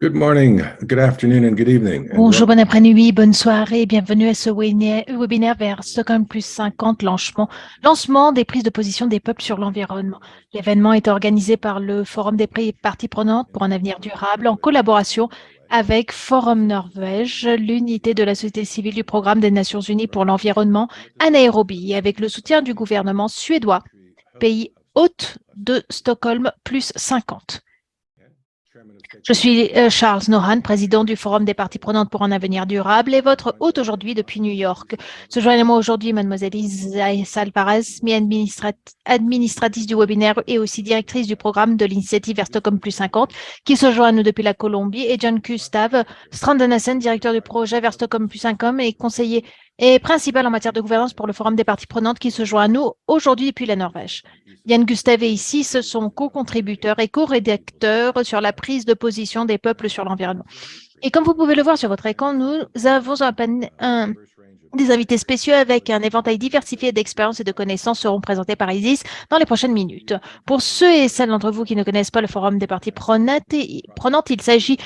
Good morning, good afternoon, and good evening. Bonjour, bon après-midi, bonne soirée, bienvenue à ce webinaire vers Stockholm plus 50, lancement des prises de position des peuples sur l'environnement. L'événement est organisé par le Forum des parties prenantes pour un avenir durable en collaboration avec Forum Norvège, l'unité de la société civile du programme des Nations Unies pour l'environnement à Nairobi, et avec le soutien du gouvernement suédois, pays hôte de Stockholm plus 50. Je suis Charles Nohan, président du Forum des parties prenantes pour un avenir durable et votre hôte aujourd'hui depuis New York. Se joignent à moi aujourd'hui mademoiselle Isa Alvarez, administratrice du webinaire et aussi directrice du programme de l'initiative vers Stockholm plus 50, qui se joint à nous depuis la Colombie, et John Gustav Strandenassen, directeur du projet vers Stockholm plus 50 et conseiller et principal en matière de gouvernance pour le Forum des parties prenantes, qui se joint à nous aujourd'hui depuis la Norvège. Jan Gustav et Isis sont co-contributeurs et co-rédacteurs sur la prise de position des peuples sur l'environnement. Et comme vous pouvez le voir sur votre écran, nous avons des invités spéciaux avec un éventail diversifié d'expériences et de connaissances seront présentés par Isis dans les prochaines minutes. Pour ceux et celles d'entre vous qui ne connaissent pas le Forum des parties prenantes, il s'agit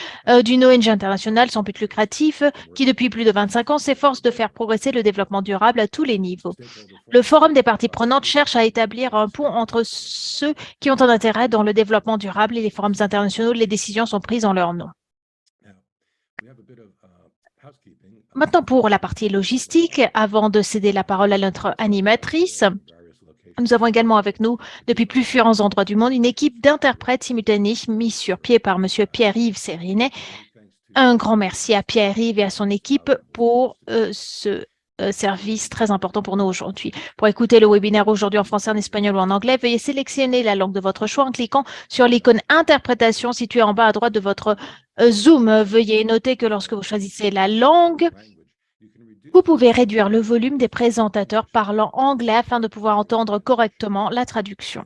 d'une ONG internationale sans but lucratif qui, depuis plus de 25 ans, s'efforce de faire progresser le développement durable à tous les niveaux. Le Forum des parties prenantes cherche à établir un pont entre ceux qui ont un intérêt dans le développement durable et les forums internationaux. Les décisions sont prises en leur nom. Maintenant, pour la partie logistique, avant de céder la parole à notre animatrice, nous avons également avec nous, depuis plusieurs endroits du monde, une équipe d'interprètes simultanés mise sur pied par M. Pierre-Yves Sérinet. Un grand merci à Pierre-Yves et à son équipe pour ce service très important pour nous aujourd'hui. Pour écouter le webinaire aujourd'hui en français, en espagnol ou en anglais, veuillez sélectionner la langue de votre choix en cliquant sur l'icône interprétation située en bas à droite de votre Zoom. Veuillez noter que lorsque vous choisissez la langue, vous pouvez réduire le volume des présentateurs parlant anglais afin de pouvoir entendre correctement la traduction.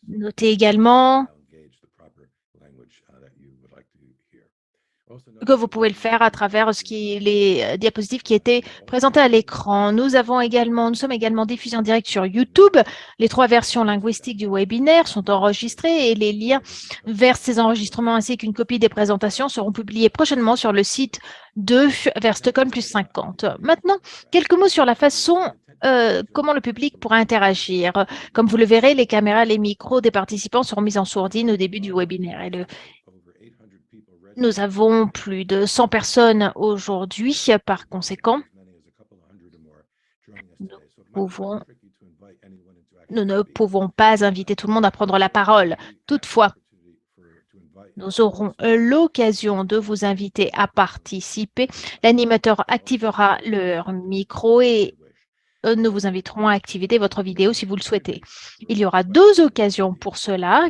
Notez également que vous pouvez le faire à travers les diapositives qui étaient présentées à l'écran. Nous sommes également diffusés en direct sur YouTube. Les 3 versions linguistiques du webinaire sont enregistrées et les liens vers ces enregistrements ainsi qu'une copie des présentations seront publiés prochainement sur le site de vers Stockholm plus 50. Maintenant, quelques mots sur la façon comment le public pourra interagir. Comme vous le verrez, les caméras, les micros des participants seront mis en sourdine au début du webinaire. Nous avons plus de 100 personnes aujourd'hui. Par conséquent, nous ne pouvons pas inviter tout le monde à prendre la parole. Toutefois, nous aurons l'occasion de vous inviter à participer. L'animateur activera leur micro et nous vous inviterons à activer votre vidéo si vous le souhaitez. Il y aura 2 occasions pour cela.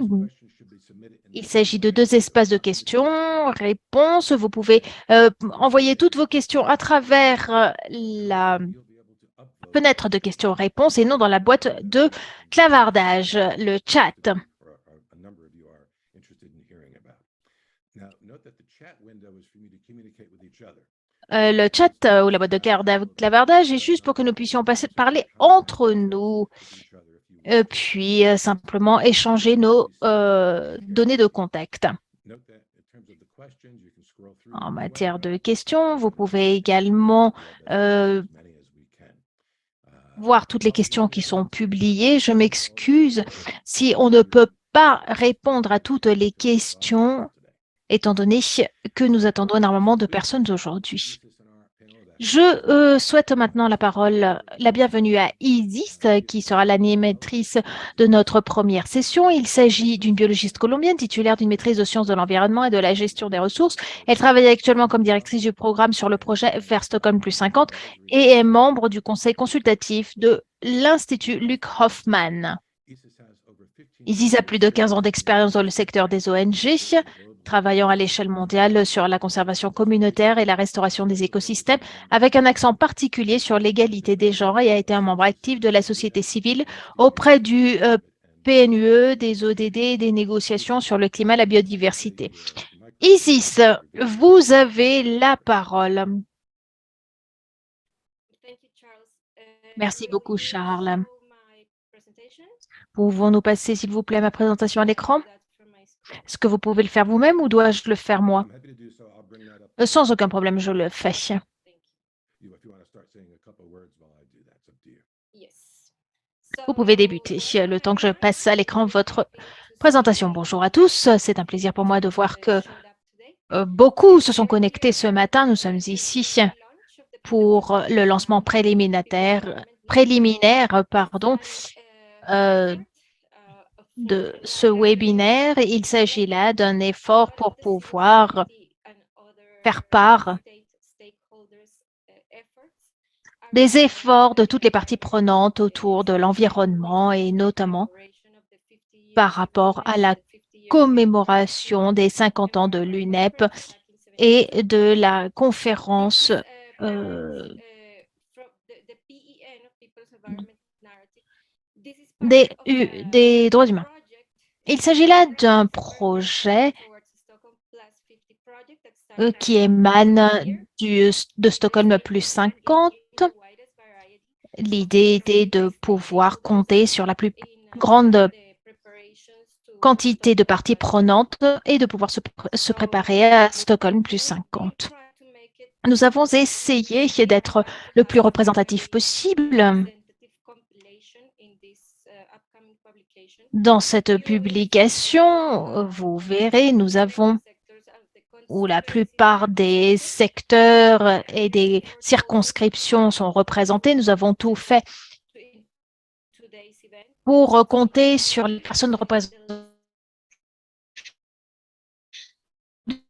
Il s'agit de 2 espaces de questions-réponses. Vous pouvez envoyer toutes vos questions à travers la fenêtre de questions-réponses et non dans la boîte de clavardage, le chat. Le chat ou la boîte de clavardage est juste pour que nous puissions parler entre nous, puis simplement échanger nos données de contact. En matière de questions, vous pouvez également voir toutes les questions qui sont publiées. Je m'excuse si on ne peut pas répondre à toutes les questions, étant donné que nous attendons énormément de personnes aujourd'hui. Je souhaite maintenant la bienvenue à Isis, qui sera l'animatrice de notre première session. Il s'agit d'une biologiste colombienne titulaire d'une maîtrise de sciences de l'environnement et de la gestion des ressources. Elle travaille actuellement comme directrice du programme sur le projet vers Stockholm plus 50 et est membre du conseil consultatif de l'Institut Luc Hoffman. Isis a plus de 15 ans d'expérience dans le secteur des ONG, travaillant à l'échelle mondiale sur la conservation communautaire et la restauration des écosystèmes, avec un accent particulier sur l'égalité des genres, et a été un membre actif de la société civile auprès du PNUE, des ODD et des négociations sur le climat et la biodiversité. Isis, vous avez la parole. Merci beaucoup, Charles. Pouvons-nous passer, s'il vous plaît, ma présentation à l'écran? Est-ce que vous pouvez le faire vous-même ou dois-je le faire moi? I'm happy to do so. I'll bring that up. Sans aucun problème, je le fais. If you want to start saying a couple words while I do that, it's up to you. Vous pouvez débuter le temps que je passe à l'écran votre présentation. Bonjour à tous, c'est un plaisir pour moi de voir que beaucoup se sont connectés ce matin. Nous sommes ici pour le lancement préliminaire, de ce webinaire. Il s'agit là d'un effort pour pouvoir faire part des efforts de toutes les parties prenantes autour de l'environnement et notamment par rapport à la commémoration des 50 ans de l'UNEP et de la conférence des droits humains. Il s'agit là d'un projet qui émane de Stockholm plus 50. L'idée était de pouvoir compter sur la plus grande quantité de parties prenantes et de pouvoir se préparer à Stockholm plus 50. Nous avons essayé d'être le plus représentatif possible. Dans cette publication, vous verrez, nous avons où la plupart des secteurs et des circonscriptions sont représentés. Nous avons tout fait pour compter sur les personnes représentées.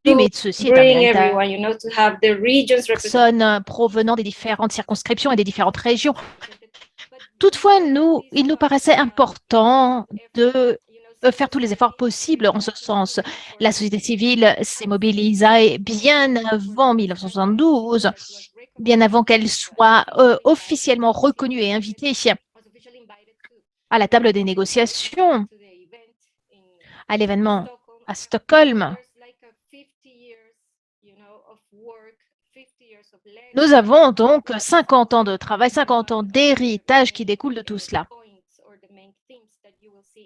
Mais ceci est un véritable personnes provenant des différentes circonscriptions et des différentes régions. Toutefois, il nous paraissait important de faire tous les efforts possibles en ce sens. La société civile s'est mobilisée bien avant 1972, bien avant qu'elle soit officiellement reconnue et invitée à la table des négociations, à l'événement à Stockholm. Nous avons donc 50 ans de travail, 50 ans d'héritage qui découlent de tout cela.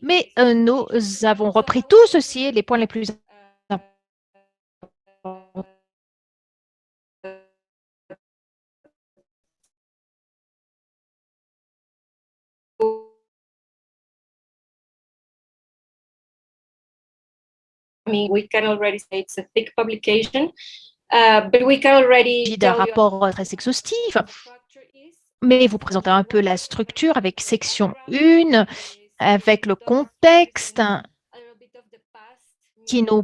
Mais nous avons repris tout ceci, les points les plus importants We can already say it's a thick publication, but we can already d'un rapport très exhaustif. Mais vous présentez un peu la structure avec section 1, avec le contexte qui nous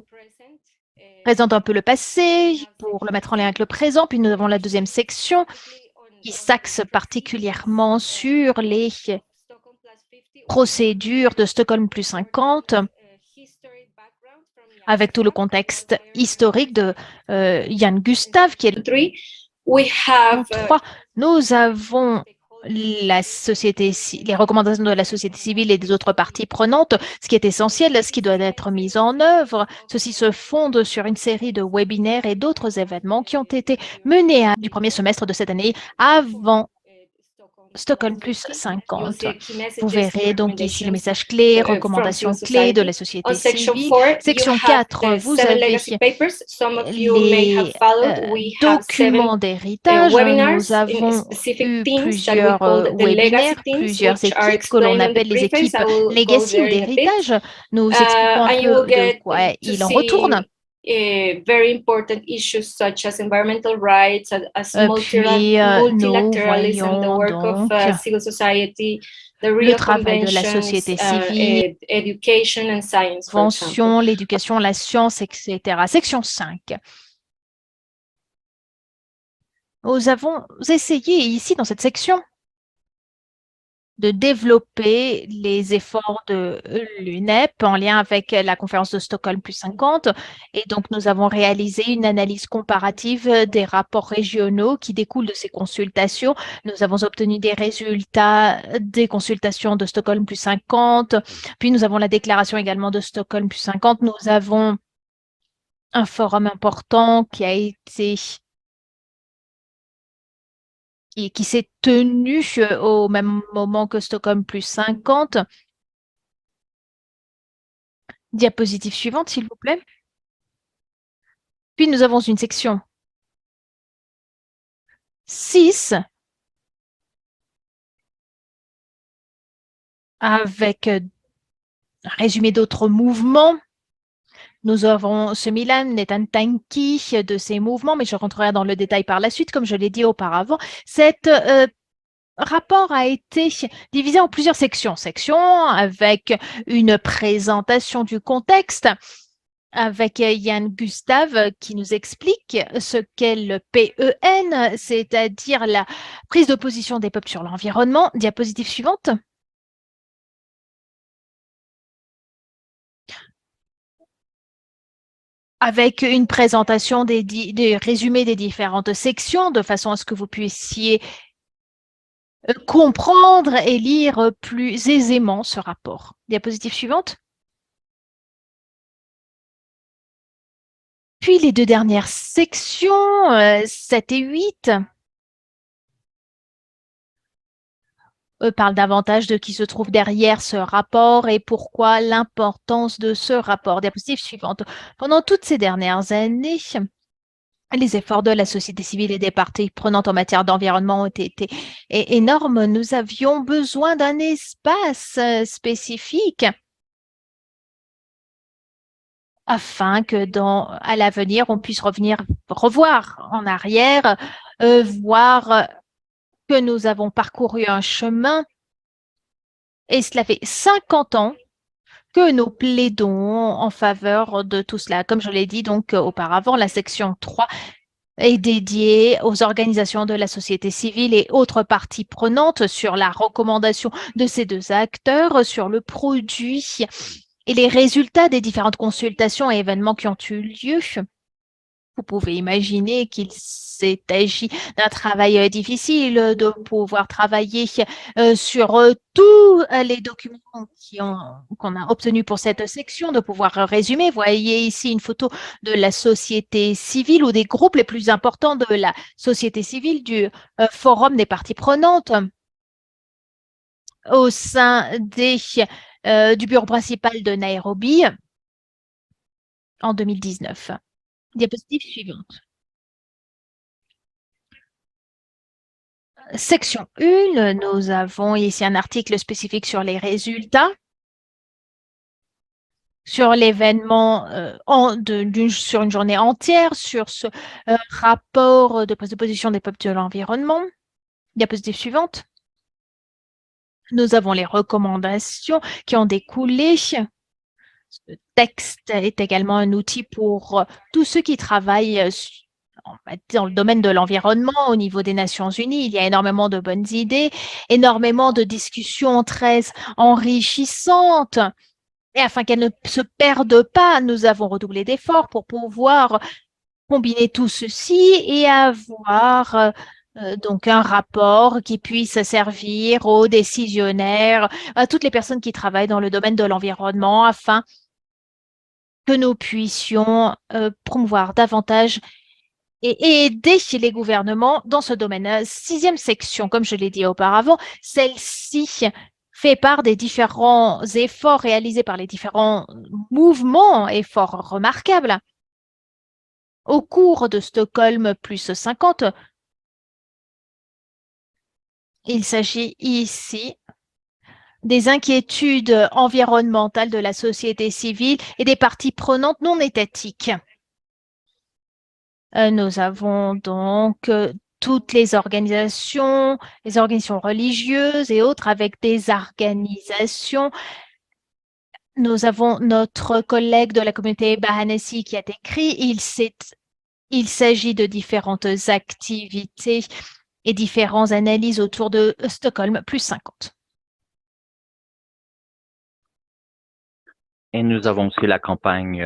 présente un peu le passé pour le mettre en lien avec le présent. Puis nous avons la deuxième section qui s'axe particulièrement sur les procédures de Stockholm plus 50, avec tout le contexte historique de Jan Gustav, qui est le 3. Nous avons les recommandations de la société civile et des autres parties prenantes, ce qui est essentiel, ce qui doit être mis en œuvre. Ceci se fonde sur une série de webinaires et d'autres événements qui ont été menés du premier semestre de cette année avant Stockholm plus 50. Vous verrez donc ici les messages clés, recommandations clés de la société civile. Section 4, vous avez les documents d'héritage. Nous avons eu plusieurs webinaires, plusieurs équipes que l'on appelle les équipes legacy ou d'héritage. Nous expliquons un peu de quoi il en retourne. Very important issues such as environmental rights, as multilateralism, the work of civil society, the le travail de la société civile, education and science, for example. L'éducation, la science, etc. Section 5. Nous avons essayé ici, dans cette section, de développer les efforts de l'UNEP en lien avec la conférence de Stockholm plus 50. Et donc, nous avons réalisé une analyse comparative des rapports régionaux qui découlent de ces consultations. Nous avons obtenu des résultats des consultations de Stockholm plus 50. Puis, nous avons la déclaration également de Stockholm plus 50. Nous avons un forum important qui a été qui s'est tenu au même moment que Stockholm plus 50. Diapositive suivante, s'il vous plaît. Puis nous avons une section 6 avec un résumé d'autres mouvements. Nous avons ce Milan Netantanki de ces mouvements, mais je rentrerai dans le détail par la suite, comme je l'ai dit auparavant. Cet rapport a été divisé en plusieurs sections. Sections avec une présentation du contexte, avec Yann Gustave qui nous explique ce qu'est le PEN, c'est-à-dire la prise de position des peuples sur l'environnement. Diapositive suivante. Avec une présentation des résumés des différentes sections, de façon à ce que vous puissiez comprendre et lire plus aisément ce rapport. Diapositive suivante. Puis les deux dernières sections, 7 et 8, parlent davantage de qui se trouve derrière ce rapport et pourquoi l'importance de ce rapport. Diapositive suivante. Pendant toutes ces dernières années, les efforts de la société civile et des parties prenantes en matière d'environnement ont été énormes. Nous avions besoin d'un espace spécifique afin que à l'avenir, on puisse revoir en arrière, voir que nous avons parcouru un chemin. Et cela fait 50 ans que nous plaidons en faveur de tout cela. Comme je l'ai dit donc auparavant, la section 3 est dédiée aux organisations de la société civile et autres parties prenantes sur la recommandation de ces deux acteurs, sur le produit et les résultats des différentes consultations et événements qui ont eu lieu. Vous pouvez imaginer qu'il s'est agi d'un travail difficile de pouvoir travailler sur tous les documents qu'on a obtenus pour cette section, de pouvoir résumer. Vous voyez ici une photo de la société civile ou des groupes les plus importants de la société civile du Forum des parties prenantes au sein du bureau principal de Nairobi en 2019. Diapositive suivante. Section 1, nous avons ici un article spécifique sur les résultats, sur l'événement sur une journée entière, sur ce rapport de prise de position des peuples de l'environnement. Diapositive suivante. Nous avons les recommandations qui ont découlé. Ce texte est également un outil pour tous ceux qui travaillent dans le domaine de l'environnement au niveau des Nations Unies. Il y a énormément de bonnes idées, énormément de discussions très enrichissantes. Et afin qu'elles ne se perdent pas, nous avons redoublé d'efforts pour pouvoir combiner tout ceci et avoir donc un rapport qui puisse servir aux décisionnaires, à toutes les personnes qui travaillent dans le domaine de l'environnement afin que nous puissions promouvoir davantage et aider les gouvernements dans ce domaine. 6e section, comme je l'ai dit auparavant, celle-ci fait part des différents efforts réalisés par les différents mouvements, efforts remarquables. Au cours de Stockholm plus 50, il s'agit ici des inquiétudes environnementales de la société civile et des parties prenantes non étatiques. Nous avons donc toutes les organisations religieuses et autres avec des organisations. Nous avons notre collègue de la communauté Bahanesi qui a écrit. Il s'agit de différentes activités et différentes analyses autour de Stockholm plus 50. Et nous avons aussi la campagne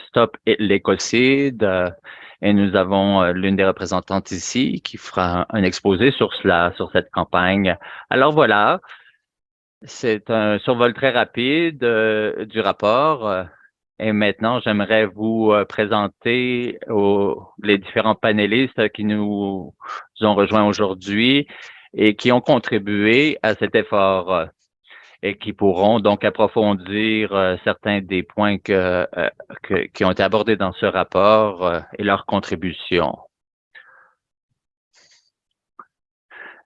Stop l'écocide. Et nous avons l'une des représentantes ici qui fera un exposé sur cette campagne. Alors voilà, c'est un survol très rapide du rapport. Et maintenant, j'aimerais vous présenter les différents panélistes qui nous ont rejoints aujourd'hui et qui ont contribué à cet effort. et qui pourront donc approfondir certains des points qui ont été abordés dans ce rapport et leurs contributions.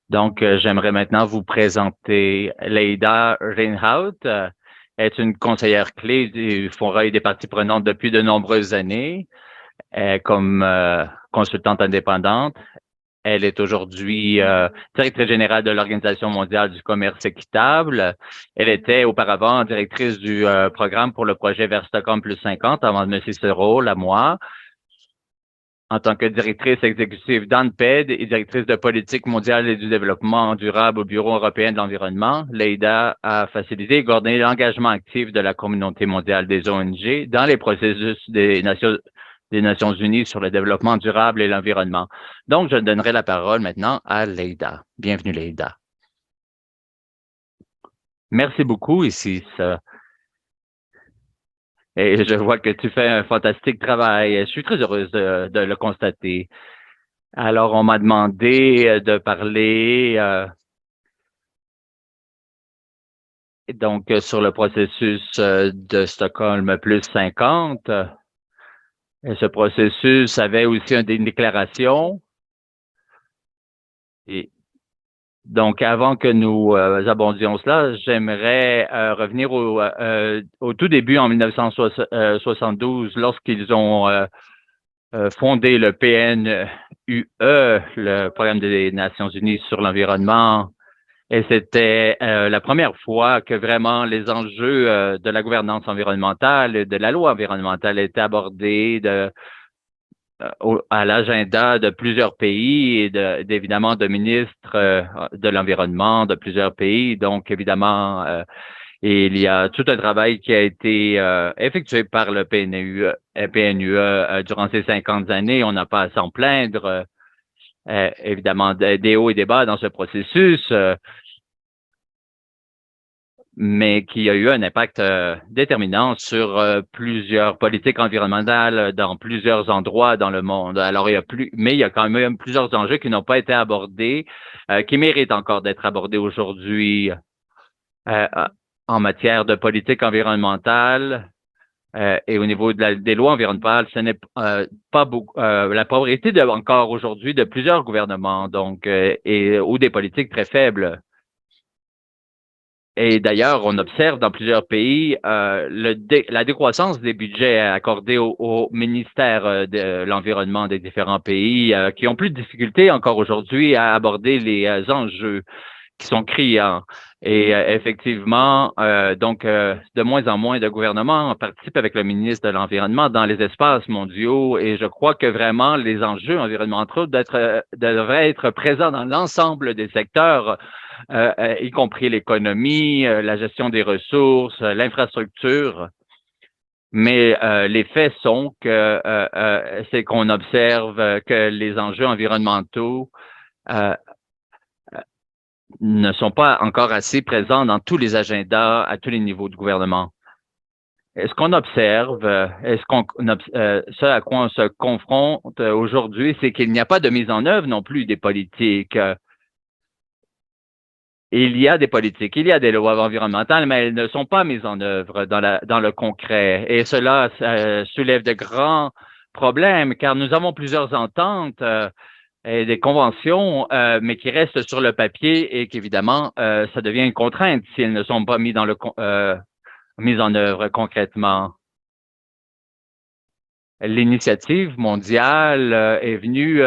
Donc, j'aimerais maintenant vous présenter Leïda Reinhout. Est une conseillère clé du Forum des parties prenantes depuis de nombreuses années comme consultante indépendante. Elle est aujourd'hui directrice générale de l'Organisation mondiale du commerce équitable. Elle était auparavant directrice du programme pour le projet vers Stockholm plus 50 avant de me céder ce rôle à moi. En tant que directrice exécutive d'ANPED et directrice de politique mondiale et du développement durable au Bureau européen de l'environnement, Leïda a facilité et coordonné l'engagement actif de la communauté mondiale des ONG dans les processus des Nations unies sur le développement durable et l'environnement. Donc, je donnerai la parole maintenant à Leïda. Bienvenue, Leïda. Merci beaucoup, ici. Et je vois que tu fais un fantastique travail. Je suis très heureuse de le constater. Alors, on m'a demandé de parler donc sur le processus de Stockholm plus 50. Et ce processus avait aussi une déclaration. Et donc, avant que nous abondions cela, j'aimerais revenir au tout début en 1972, lorsqu'ils ont fondé le PNUE, le Programme des Nations unies sur l'environnement. Et c'était la première fois que vraiment les enjeux de la gouvernance environnementale et de la loi environnementale étaient abordés à l'agenda de plusieurs pays et évidemment de ministres de l'environnement de plusieurs pays. Donc, évidemment, il y a tout un travail qui a été effectué par le PNUE durant ces 50 années. On n'a pas à s'en plaindre. Évidemment, des hauts et des bas dans ce processus, mais qui a eu un impact déterminant sur plusieurs politiques environnementales dans plusieurs endroits dans le monde. Alors, mais il y a quand même plusieurs enjeux qui n'ont pas été abordés, qui méritent encore d'être abordés aujourd'hui en matière de politique environnementale et au niveau des lois environnementales. Ce n'est pas beaucoup la priorité encore aujourd'hui de plusieurs gouvernements, donc ou des politiques très faibles. Et d'ailleurs, on observe dans plusieurs pays la décroissance des budgets accordés au ministère de l'Environnement des différents pays qui ont plus de difficultés encore aujourd'hui à aborder les enjeux qui sont criants. Et effectivement, donc, de moins en moins de gouvernements participent avec le ministre de l'Environnement dans les espaces mondiaux et je crois que vraiment les enjeux environnementaux devraient être présents dans l'ensemble des secteurs, y compris l'économie, la gestion des ressources, l'infrastructure. Mais les faits sont que c'est qu'on observe que les enjeux environnementaux ne sont pas encore assez présents dans tous les agendas à tous les niveaux du gouvernement. Ce qu'on observe, ce à quoi on se confronte aujourd'hui, c'est qu'il n'y a pas de mise en œuvre non plus des politiques. Il y a des politiques, il y a des lois environnementales, mais elles ne sont pas mises en œuvre dans le concret. Et cela soulève de grands problèmes, car nous avons plusieurs ententes et des conventions, mais qui restent sur le papier et qu'évidemment, ça devient une contrainte si elles ne sont pas mises en œuvre concrètement. L'initiative mondiale est venue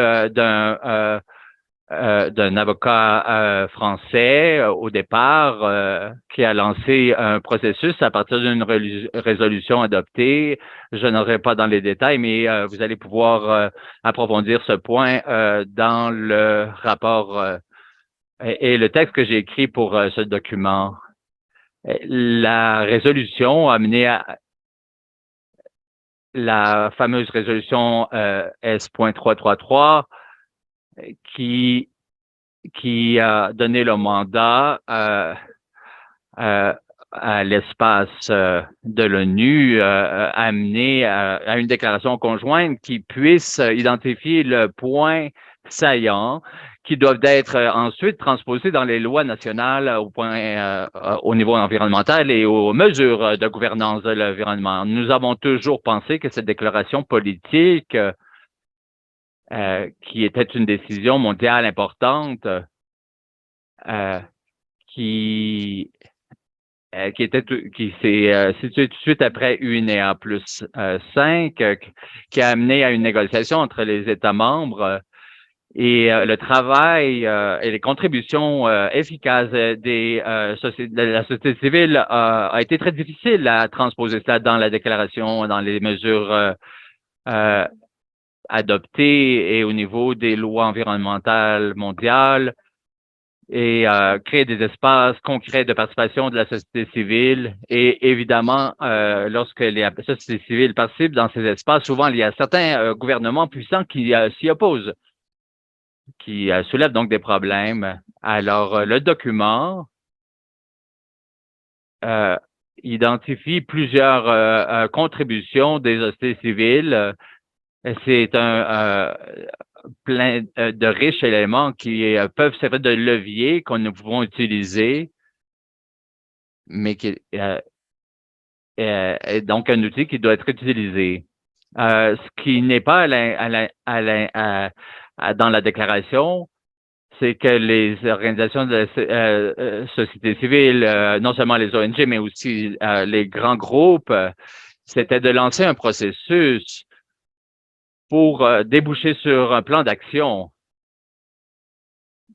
d'un avocat français au départ qui a lancé un processus à partir d'une résolution adoptée. Je n'aurai pas dans les détails, mais vous allez pouvoir approfondir ce point dans le rapport et le texte que j'ai écrit pour ce document. La résolution a mené à la fameuse résolution S.333 qui a donné le mandat à l'espace de l'ONU amené à une déclaration conjointe qui puisse identifier le point saillant qui doivent être ensuite transposées dans les lois nationales au niveau environnemental et aux mesures de gouvernance de l'environnement. Nous avons toujours pensé que cette déclaration politique, qui était une décision mondiale importante, qui s'est située tout de suite après UNEA plus 5, qui a amené à une négociation entre les États membres. Et le travail et les contributions efficaces de la société civile a été très difficile à transposer ça dans la déclaration, dans les mesures adoptées et au niveau des lois environnementales mondiales et créer des espaces concrets de participation de la société civile. Et évidemment, lorsque les sociétés civiles participent dans ces espaces, souvent il y a certains gouvernements puissants qui s'y opposent, qui soulève donc des problèmes. Alors, le document identifie plusieurs contributions des sociétés civiles. C'est un plein de riches éléments qui peuvent servir de levier qu'on nous pouvons utiliser, mais qui est donc un outil qui doit être utilisé. Ce qui n'est pas dans la déclaration, c'est que les organisations de la société civile, non seulement les ONG, mais aussi les grands groupes, c'était de lancer un processus pour déboucher sur un plan d'action.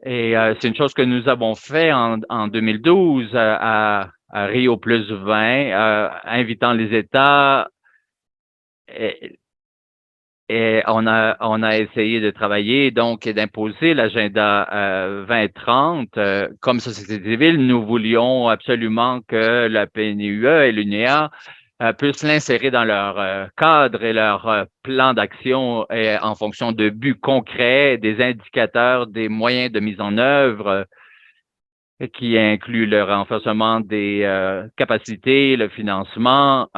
Et c'est une chose que nous avons fait en 2012 à Rio plus 20, invitant les États. Et on a essayé de travailler donc et d'imposer l'agenda 2030. Comme société civile, nous voulions absolument que la PNUE et l'UNEA puissent l'insérer dans leur cadre et leur plan d'action en fonction de buts concrets, des indicateurs, des moyens de mise en œuvre qui incluent le renforcement des capacités, le financement,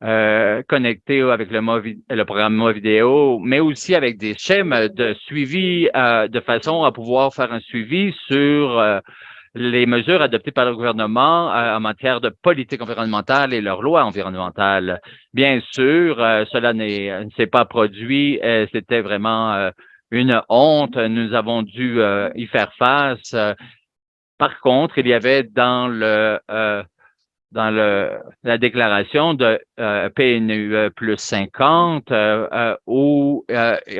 connecté avec le programme Moi Vidéo, mais aussi avec des schèmes de suivi de façon à pouvoir faire un suivi sur les mesures adoptées par le gouvernement en matière de politique environnementale et leurs lois environnementales. Bien sûr, cela ne s'est pas produit. C'était vraiment une honte. Nous avons dû y faire face. Par contre, il y avait dans la déclaration de PNUE plus 50, où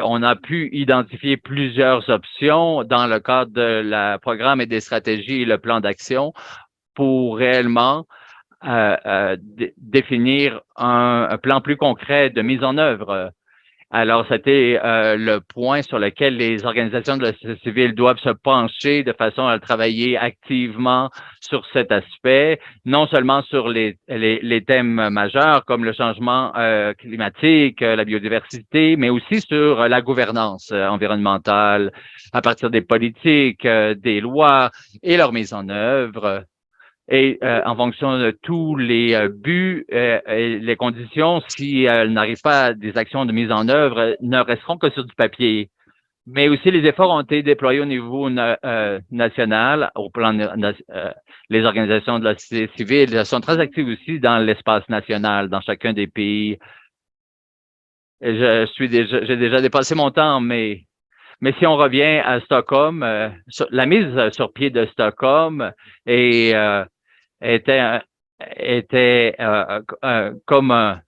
on a pu identifier plusieurs options dans le cadre de la programme et des stratégies et le plan d'action pour réellement définir un plan plus concret de mise en œuvre. Alors, c'était le point sur lequel les organisations de la société civile doivent se pencher de façon à travailler activement sur cet aspect, non seulement sur les thèmes majeurs comme le changement climatique, la biodiversité, mais aussi sur la gouvernance environnementale à partir des politiques, des lois et leur mise en œuvre. Et en fonction de tous les buts et les conditions, si elles n'arrivent pas à des actions de mise en œuvre, ne resteront que sur du papier. Mais aussi, les efforts ont été déployés au niveau national, au plan les organisations de la société civile sont très actives aussi dans l'espace national, dans chacun des pays. J'ai déjà dépassé mon temps, mais si on revient à Stockholm, la mise sur pied de Stockholm était comme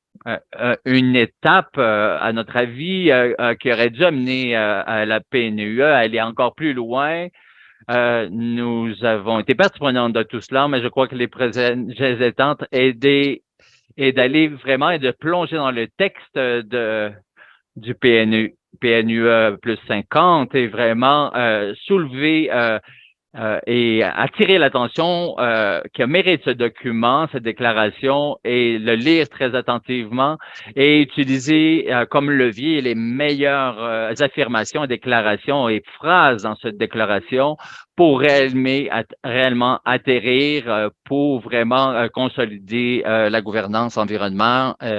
une étape, à notre avis, qui aurait dû amener à la PNUE à aller encore plus loin. Nous avons été partie prenante de tout cela, mais je crois que les prochaines étapes est d'aller vraiment et de plonger dans le texte du PNUE plus 50 et vraiment soulever et attirer l'attention que mérite ce document, cette déclaration, et le lire très attentivement et utiliser comme levier les meilleures affirmations, déclarations et phrases dans cette déclaration pour réellement atterrir, pour vraiment consolider la gouvernance environnementale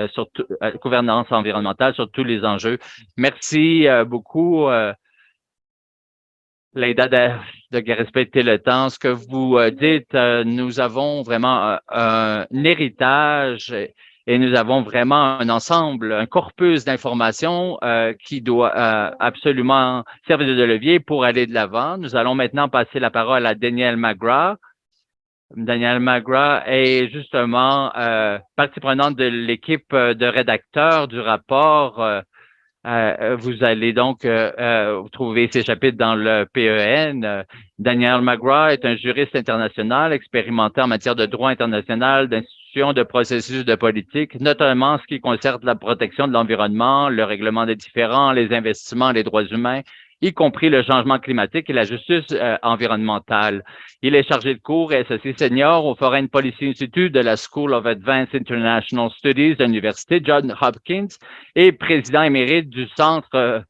sur tous les enjeux. Merci beaucoup. Leïda, de respecter le temps. Ce que vous dites, nous avons vraiment un héritage et nous avons vraiment un ensemble, un corpus d'informations qui doit absolument servir de levier pour aller de l'avant. Nous allons maintenant passer la parole à Daniel McGrath. Daniel McGrath est justement partie prenante de l'équipe de rédacteurs du rapport. Vous allez donc trouver ces chapitres dans le PEN. Daniel McGrath est un juriste international expérimenté en matière de droit international, d'institutions, de processus de politique, notamment en ce qui concerne la protection de l'environnement, le règlement des différends, les investissements, les droits humains, y compris le changement climatique et la justice environnementale. Il est chargé de cours et associé senior au Foreign Policy Institute de la School of Advanced International Studies de l'Université Johns Hopkins et président émérite du Centre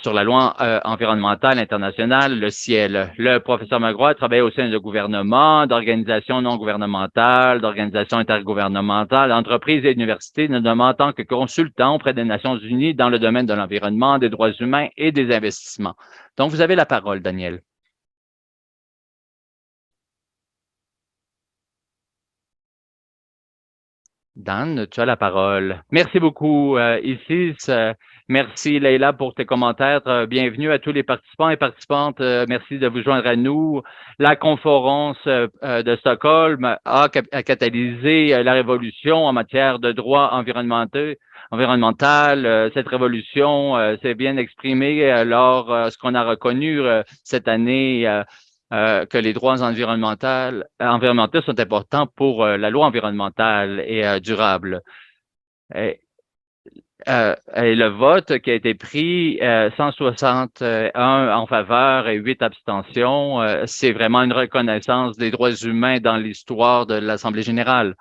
sur la loi environnementale internationale, le CIEL. Le professeur McGrath travaille au sein de gouvernements, d'organisations non gouvernementales, d'organisations intergouvernementales, d'entreprises et d'universités, notamment en tant que consultant auprès des Nations unies dans le domaine de l'environnement, des droits humains et des investissements. Donc, vous avez la parole, Daniel. Dan, tu as la parole. Merci beaucoup, Isis. Merci, Leïla, pour tes commentaires. Bienvenue à tous les participants et participantes. Merci de vous joindre à nous. La conférence de Stockholm a catalysé la révolution en matière de droit environnemental. Cette révolution s'est bien exprimée lors de ce qu'on a reconnu cette année que les droits environnementaux sont importants pour la loi environnementale et durable. Et le vote qui a été pris, 161 en faveur et 8 abstentions, c'est vraiment une reconnaissance des droits humains dans l'histoire de l'Assemblée générale.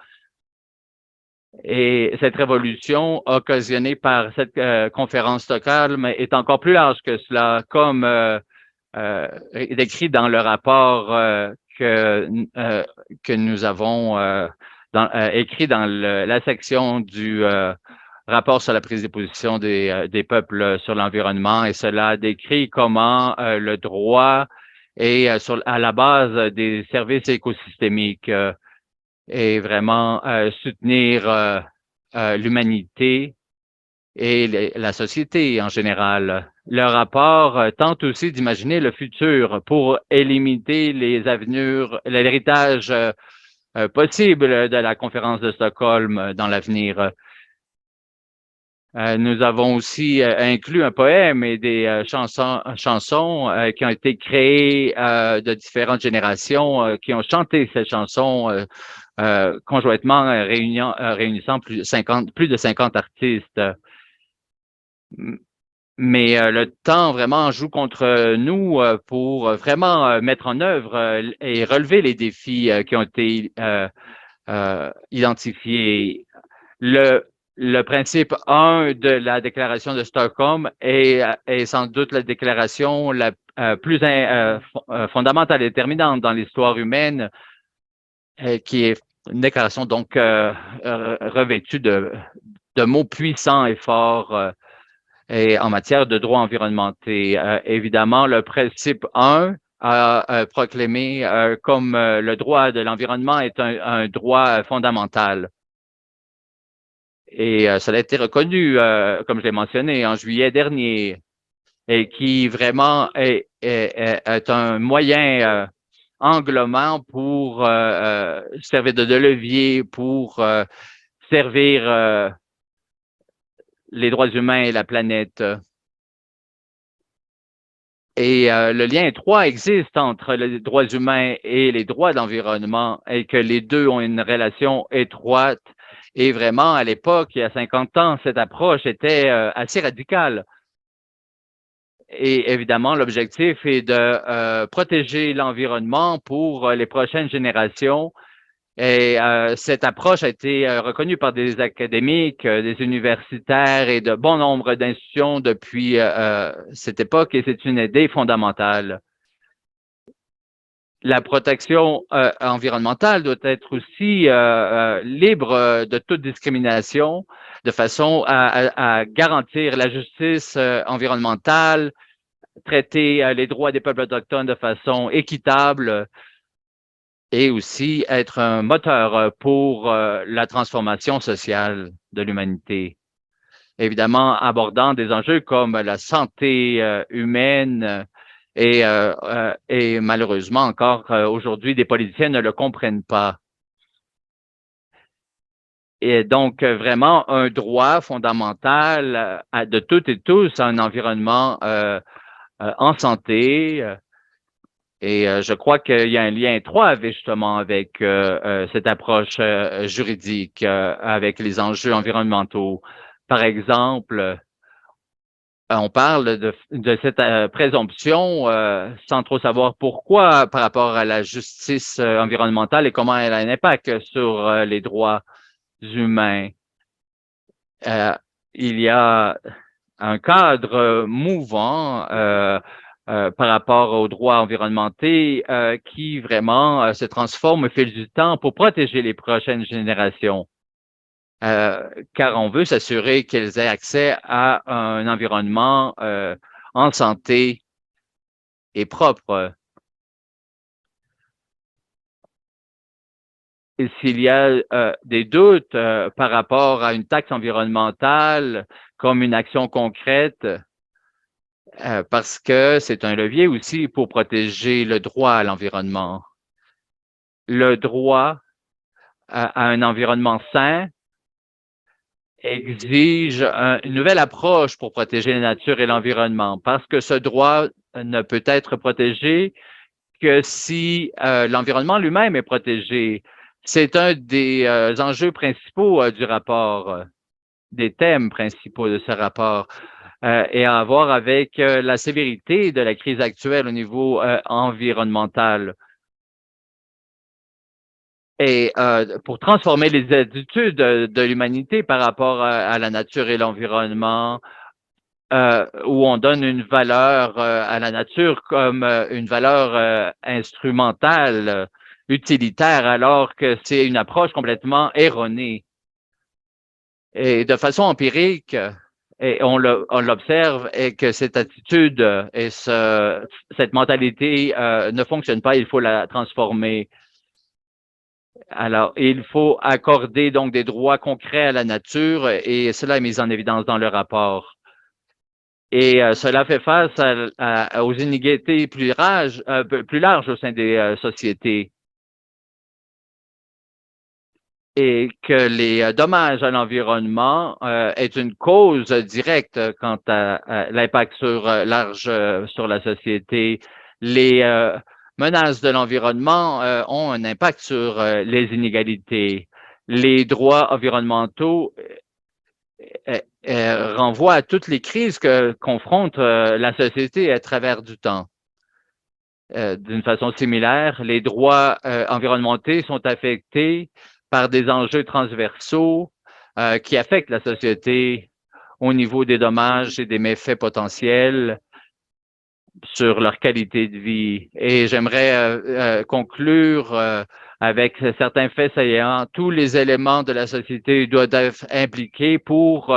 Et cette révolution occasionnée par cette conférence Stockholm est encore plus large que cela, comme décrit dans le rapport que nous avons écrit dans la section du rapport sur la prise de position des peuples sur l'environnement, et cela décrit comment le droit est à la base des services écosystémiques et vraiment soutenir l'humanité et la société en général. Le rapport tente aussi d'imaginer le futur pour éliminer l'héritage possible de la conférence de Stockholm dans l'avenir. Nous avons aussi inclus un poème et des chansons qui ont été créées de différentes générations qui ont chanté ces chansons conjointement réunissant plus de 50 artistes. Mais le temps vraiment joue contre nous pour vraiment mettre en œuvre et relever les défis qui ont été identifiés. Le principe 1 de la déclaration de Stockholm est sans doute la déclaration la plus fondamentale et déterminante dans l'histoire humaine, qui est une déclaration donc revêtue de mots puissants et forts et en matière de droits environnementaux. Évidemment, le principe 1 a proclamé comme le droit de l'environnement est un droit fondamental. Et cela a été reconnu, comme je l'ai mentionné, en juillet dernier, et qui vraiment est un moyen englobant pour servir de levier pour servir les droits humains et la planète. Et le lien étroit existe entre les droits humains et les droits d'environnement et que les deux ont une relation étroite. Et vraiment, à l'époque, il y a 50 ans, cette approche était assez radicale. Et évidemment, l'objectif est de protéger l'environnement pour les prochaines générations. Et cette approche a été reconnue par des académiques, des universitaires et de bon nombre d'institutions depuis cette époque, et c'est une idée fondamentale. La protection environnementale doit être aussi libre de toute discrimination, de façon à garantir la justice environnementale traiter les droits des peuples autochtones de façon équitable et aussi être un moteur pour la transformation sociale de l'humanité. Évidemment, abordant des enjeux comme la santé humaine et malheureusement encore aujourd'hui, des politiciens ne le comprennent pas. Et donc, vraiment, un droit fondamental de toutes et tous à un environnement en santé. Et je crois qu'il y a un lien étroit justement avec cette approche juridique, avec les enjeux environnementaux. Par exemple, on parle de cette présomption sans trop savoir pourquoi par rapport à la justice environnementale et comment elle a un impact sur les droits humains. Il y a un cadre mouvant par rapport aux droits environnementaux qui vraiment se transforme au fil du temps pour protéger les prochaines générations. Car on veut s'assurer qu'elles aient accès à un environnement en santé et propre. Et s'il y a des doutes par rapport à une taxe environnementale comme une action concrète, parce que c'est un levier aussi pour protéger le droit à l'environnement. Le droit à un environnement sain exige une nouvelle approche pour protéger la nature et l'environnement, parce que ce droit ne peut être protégé que si l'environnement lui-même est protégé. C'est un des enjeux principaux du rapport, des thèmes principaux de ce rapport, et à voir avec la sévérité de la crise actuelle au niveau environnemental. Et pour transformer les attitudes de l'humanité par rapport à la nature et l'environnement, où on donne une valeur à la nature comme une valeur instrumentale, utilitaire, alors que c'est une approche complètement erronée. Et de façon empirique, et on l'observe, et que cette attitude et cette mentalité ne fonctionne pas, il faut la transformer. Alors, il faut accorder donc des droits concrets à la nature et cela est mis en évidence dans le rapport. Et cela fait face aux inégalités plus larges au sein des sociétés. Et que les dommages à l'environnement est une cause directe quant à l'impact large sur la société. Les menaces de l'environnement ont un impact sur les inégalités. Les droits environnementaux renvoient à toutes les crises que confronte la société à travers du temps. D'une façon similaire, les droits environnementaux sont affectés par des enjeux transversaux qui affectent la société au niveau des dommages et des méfaits potentiels sur leur qualité de vie. Et j'aimerais conclure avec certains faits saillants. Tous les éléments de la société doivent être impliqués pour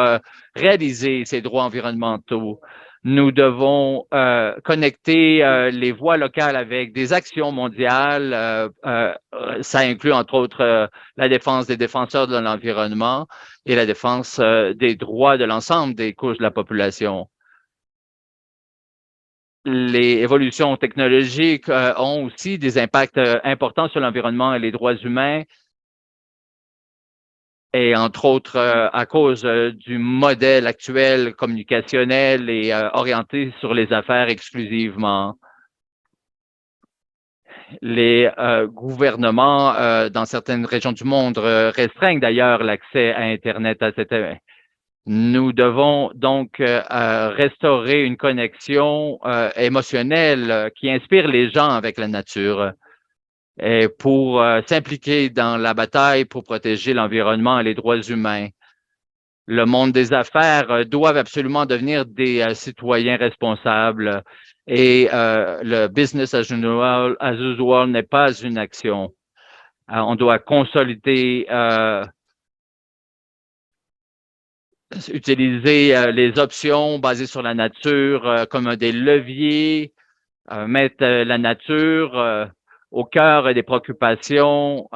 réaliser ces droits environnementaux. Nous devons connecter les voies locales avec des actions mondiales. Ça inclut entre autres la défense des défenseurs de l'environnement et la défense des droits de l'ensemble des couches de la population. Les évolutions technologiques ont aussi des impacts importants sur l'environnement et les droits humains. Et entre autres, à cause du modèle actuel communicationnel et orienté sur les affaires exclusivement. Les gouvernements dans certaines régions du monde restreignent d'ailleurs l'accès à Internet à cette Nous devons donc restaurer une connexion émotionnelle qui inspire les gens avec la nature et pour s'impliquer dans la bataille pour protéger l'environnement et les droits humains. Le monde des affaires doit absolument devenir des citoyens responsables et le business as usual n'est pas une action. On doit consolider utiliser les options basées sur la nature comme des leviers, mettre la nature au cœur des préoccupations,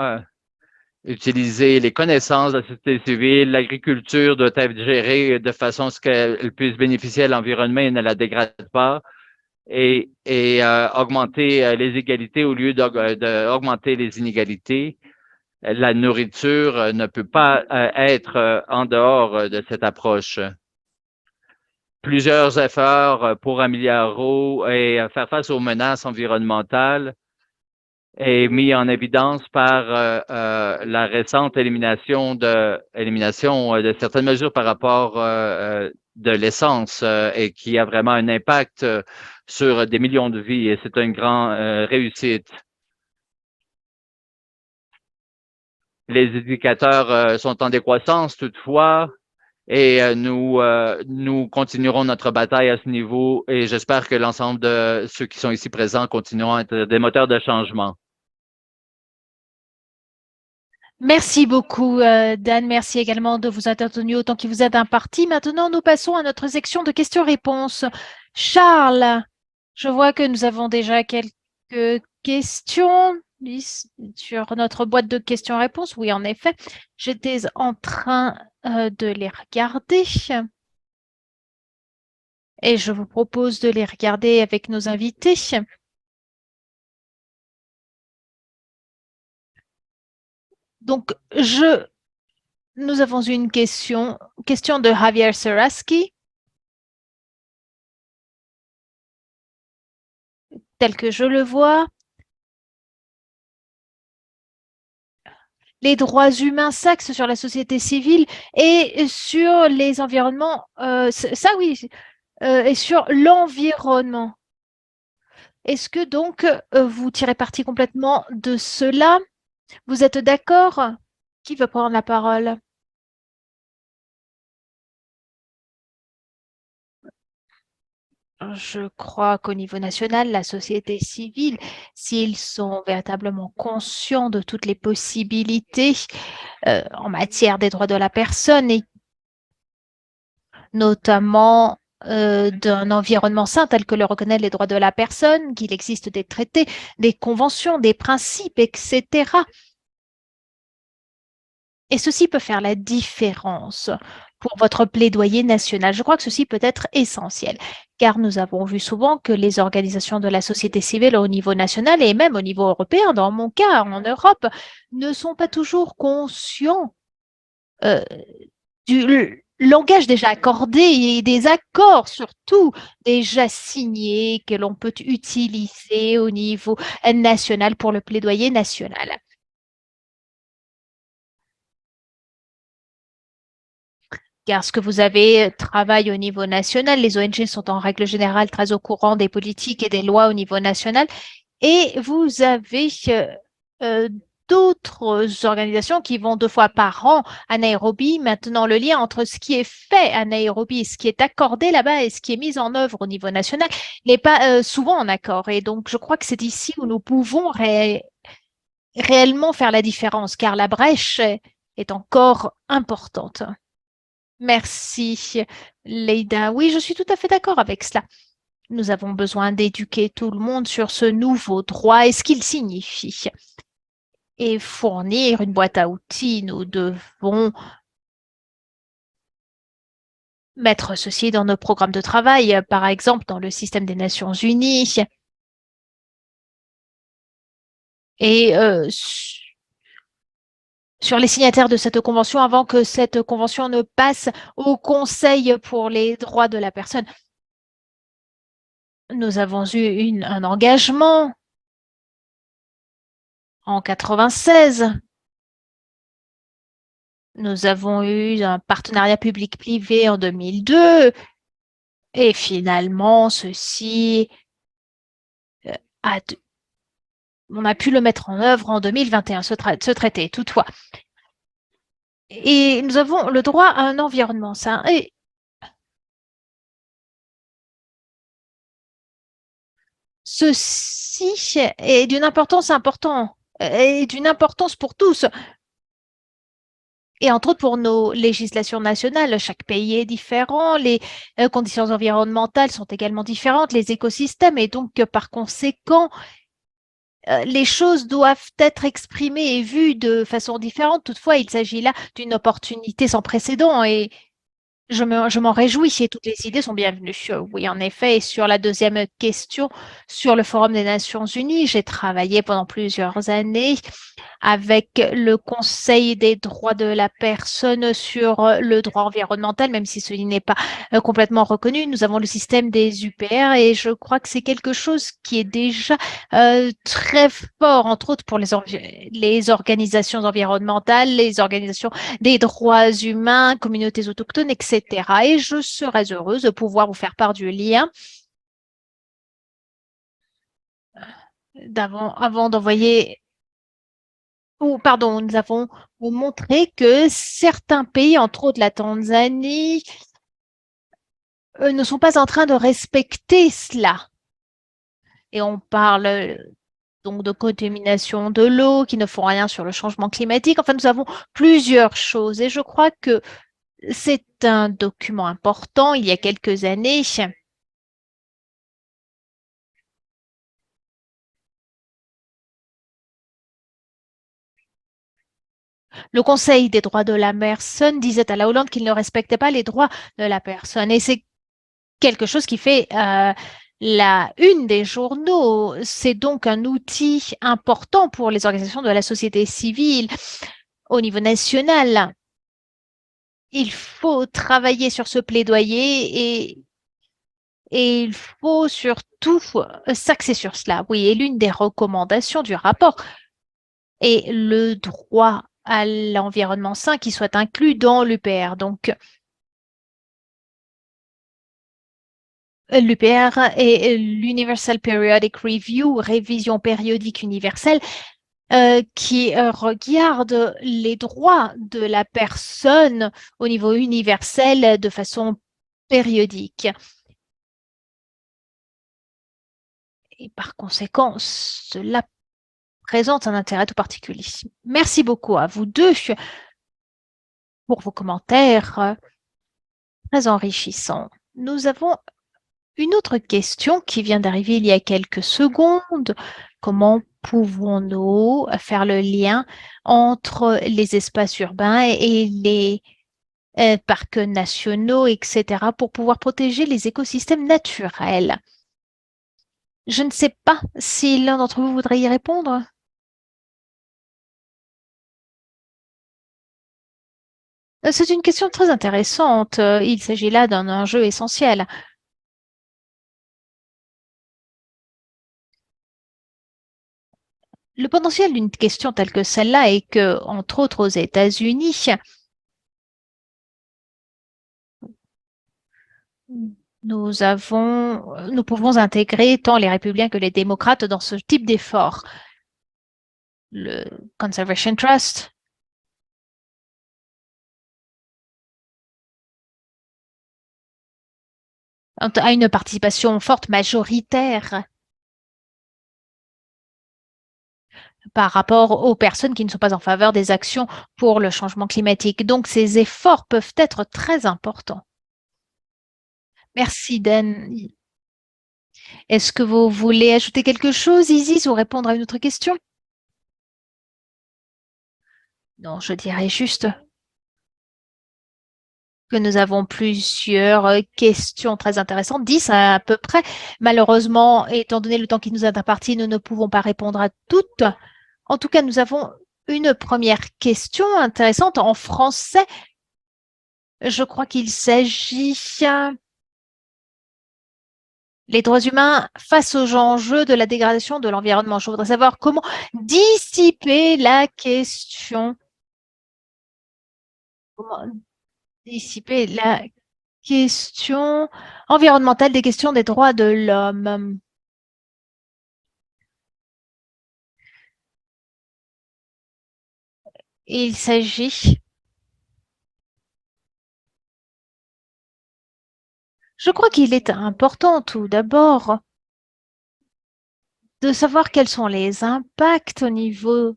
utiliser les connaissances de la société civile. L'agriculture doit être gérée de façon à ce qu'elle puisse bénéficier à l'environnement et ne la dégrade pas, et augmenter les égalités au lieu d'augmenter les inégalités. La nourriture ne peut pas être en dehors de cette approche. Plusieurs efforts pour améliorer et faire face aux menaces environnementales est mis en évidence par la récente élimination de certaines mesures par rapport de l'essence et qui a vraiment un impact sur des millions de vies, et c'est une grande réussite. Les indicateurs sont en décroissance toutefois, et nous continuerons notre bataille à ce niveau, et j'espère que l'ensemble de ceux qui sont ici présents continueront à être des moteurs de changement. Merci beaucoup, Dan. Merci également de vous être tenu au temps qui vous est imparti. Maintenant, nous passons à notre section de questions-réponses. Charles, je vois que nous avons déjà quelques questions sur notre boîte de questions-réponses. Oui, en effet, j'étais en train de les regarder. Et je vous propose de les regarder avec nos invités. Donc, nous avons une question de Javier Seraski. Tel que je le vois, les droits humains s'axent sur la société civile et sur les environnements, et sur l'environnement. Est-ce que donc vous tirez parti complètement de cela? Vous êtes d'accord? Qui veut prendre la parole? Je crois qu'au niveau national, la société civile, s'ils sont véritablement conscients de toutes les possibilités en matière des droits de la personne, et notamment d'un environnement sain tel que le reconnaissent les droits de la personne, qu'il existe des traités, des conventions, des principes, etc. Et ceci peut faire la différence pour votre plaidoyer national. Je crois que ceci peut être essentiel, car nous avons vu souvent que les organisations de la société civile au niveau national et même au niveau européen, dans mon cas en Europe, ne sont pas toujours conscients du langage déjà accordé et des accords surtout déjà signés que l'on peut utiliser au niveau national pour le plaidoyer national. Car ce que vous avez travaille au niveau national, les ONG sont en règle générale très au courant des politiques et des lois au niveau national, et vous avez d'autres organisations qui vont 2 fois par an à Nairobi. Maintenant, le lien entre ce qui est fait à Nairobi, ce qui est accordé là-bas et ce qui est mis en œuvre au niveau national n'est pas souvent en accord. Et donc, je crois que c'est ici où nous pouvons réellement faire la différence, car la brèche est encore importante. Merci, Leïda. Oui, je suis tout à fait d'accord avec cela. Nous avons besoin d'éduquer tout le monde sur ce nouveau droit et ce qu'il signifie. Et fournir une boîte à outils, nous devons mettre ceci dans nos programmes de travail, par exemple dans le système des Nations Unies. Et sur les signataires de cette convention avant que cette convention ne passe au Conseil pour les droits de la personne. Nous avons eu un engagement en 96. Nous avons eu un partenariat public-privé en 2002 et finalement, on a pu le mettre en œuvre en 2021, ce traité, toutefois. Et nous avons le droit à un environnement sain. Et ceci est d'une importance importante et d'une importance pour tous, Et entre autres pour nos législations nationales, chaque pays est différent, les conditions environnementales sont également différentes, les écosystèmes, et donc par conséquent, les choses doivent être exprimées et vues de façon différente. Toutefois, il s'agit là d'une opportunité sans précédent et je m'en réjouis et toutes les idées sont bienvenues. Oui, en effet. Et sur la deuxième question, sur le Forum des Nations Unies, j'ai travaillé pendant plusieurs années avec le Conseil des droits de la personne sur le droit environnemental, même si ce n'est pas complètement reconnu. Nous avons le système des UPR et je crois que c'est quelque chose qui est déjà très fort, entre autres pour les organisations environnementales, les organisations des droits humains, communautés autochtones, etc. Et je serais heureuse de pouvoir vous faire part du lien avant d'envoyer nous avons montré que certains pays, entre autres la Tanzanie, ne sont pas en train de respecter cela. Et on parle donc de contamination de l'eau, qui ne font rien sur le changement climatique. Enfin, nous avons plusieurs choses et je crois que c'est un document important. Il y a quelques années, le Conseil des droits de la personne disait à la Hollande qu'il ne respectait pas les droits de la personne. Et c'est quelque chose qui fait la une des journaux. C'est donc un outil important pour les organisations de la société civile au niveau national. Il faut travailler sur ce plaidoyer et il faut surtout s'axer sur cela. Oui, et l'une des recommandations du rapport est le droit à l'environnement sain qui soit inclus dans l'UPR. Donc, l'UPR est l'Universal Periodic Review, révision périodique universelle, qui regarde les droits de la personne au niveau universel de façon périodique. Et par conséquent, cela présente un intérêt tout particulier. Merci beaucoup à vous deux pour vos commentaires très enrichissants. Nous avons une autre question qui vient d'arriver il y a quelques secondes. Comment pouvons-nous faire le lien entre les espaces urbains et les parcs nationaux, etc., pour pouvoir protéger les écosystèmes naturels? Je ne sais pas si l'un d'entre vous voudrait y répondre. C'est une question très intéressante. Il s'agit là d'un enjeu essentiel. Le potentiel d'une question telle que celle-là est que, entre autres aux États-Unis, nous pouvons intégrer tant les républicains que les démocrates dans ce type d'effort. Le Conservation Trust a une participation forte majoritaire par rapport aux personnes qui ne sont pas en faveur des actions pour le changement climatique. Donc, ces efforts peuvent être très importants. Merci, Dan. Est-ce que vous voulez ajouter quelque chose, Isis, ou répondre à une autre question? Non, je dirais juste que nous avons plusieurs questions très intéressantes, 10 à peu près. Malheureusement, étant donné le temps qui nous est imparti, nous ne pouvons pas répondre à toutes. En tout cas, nous avons une première question intéressante en français. Je crois qu'il s'agit les droits humains face aux enjeux de la dégradation de l'environnement. Je voudrais savoir comment dissiper la question. Comment dissiper la question environnementale des questions des droits de l'homme. Il s'agit, je crois qu'il est important tout d'abord de savoir quels sont les impacts au niveau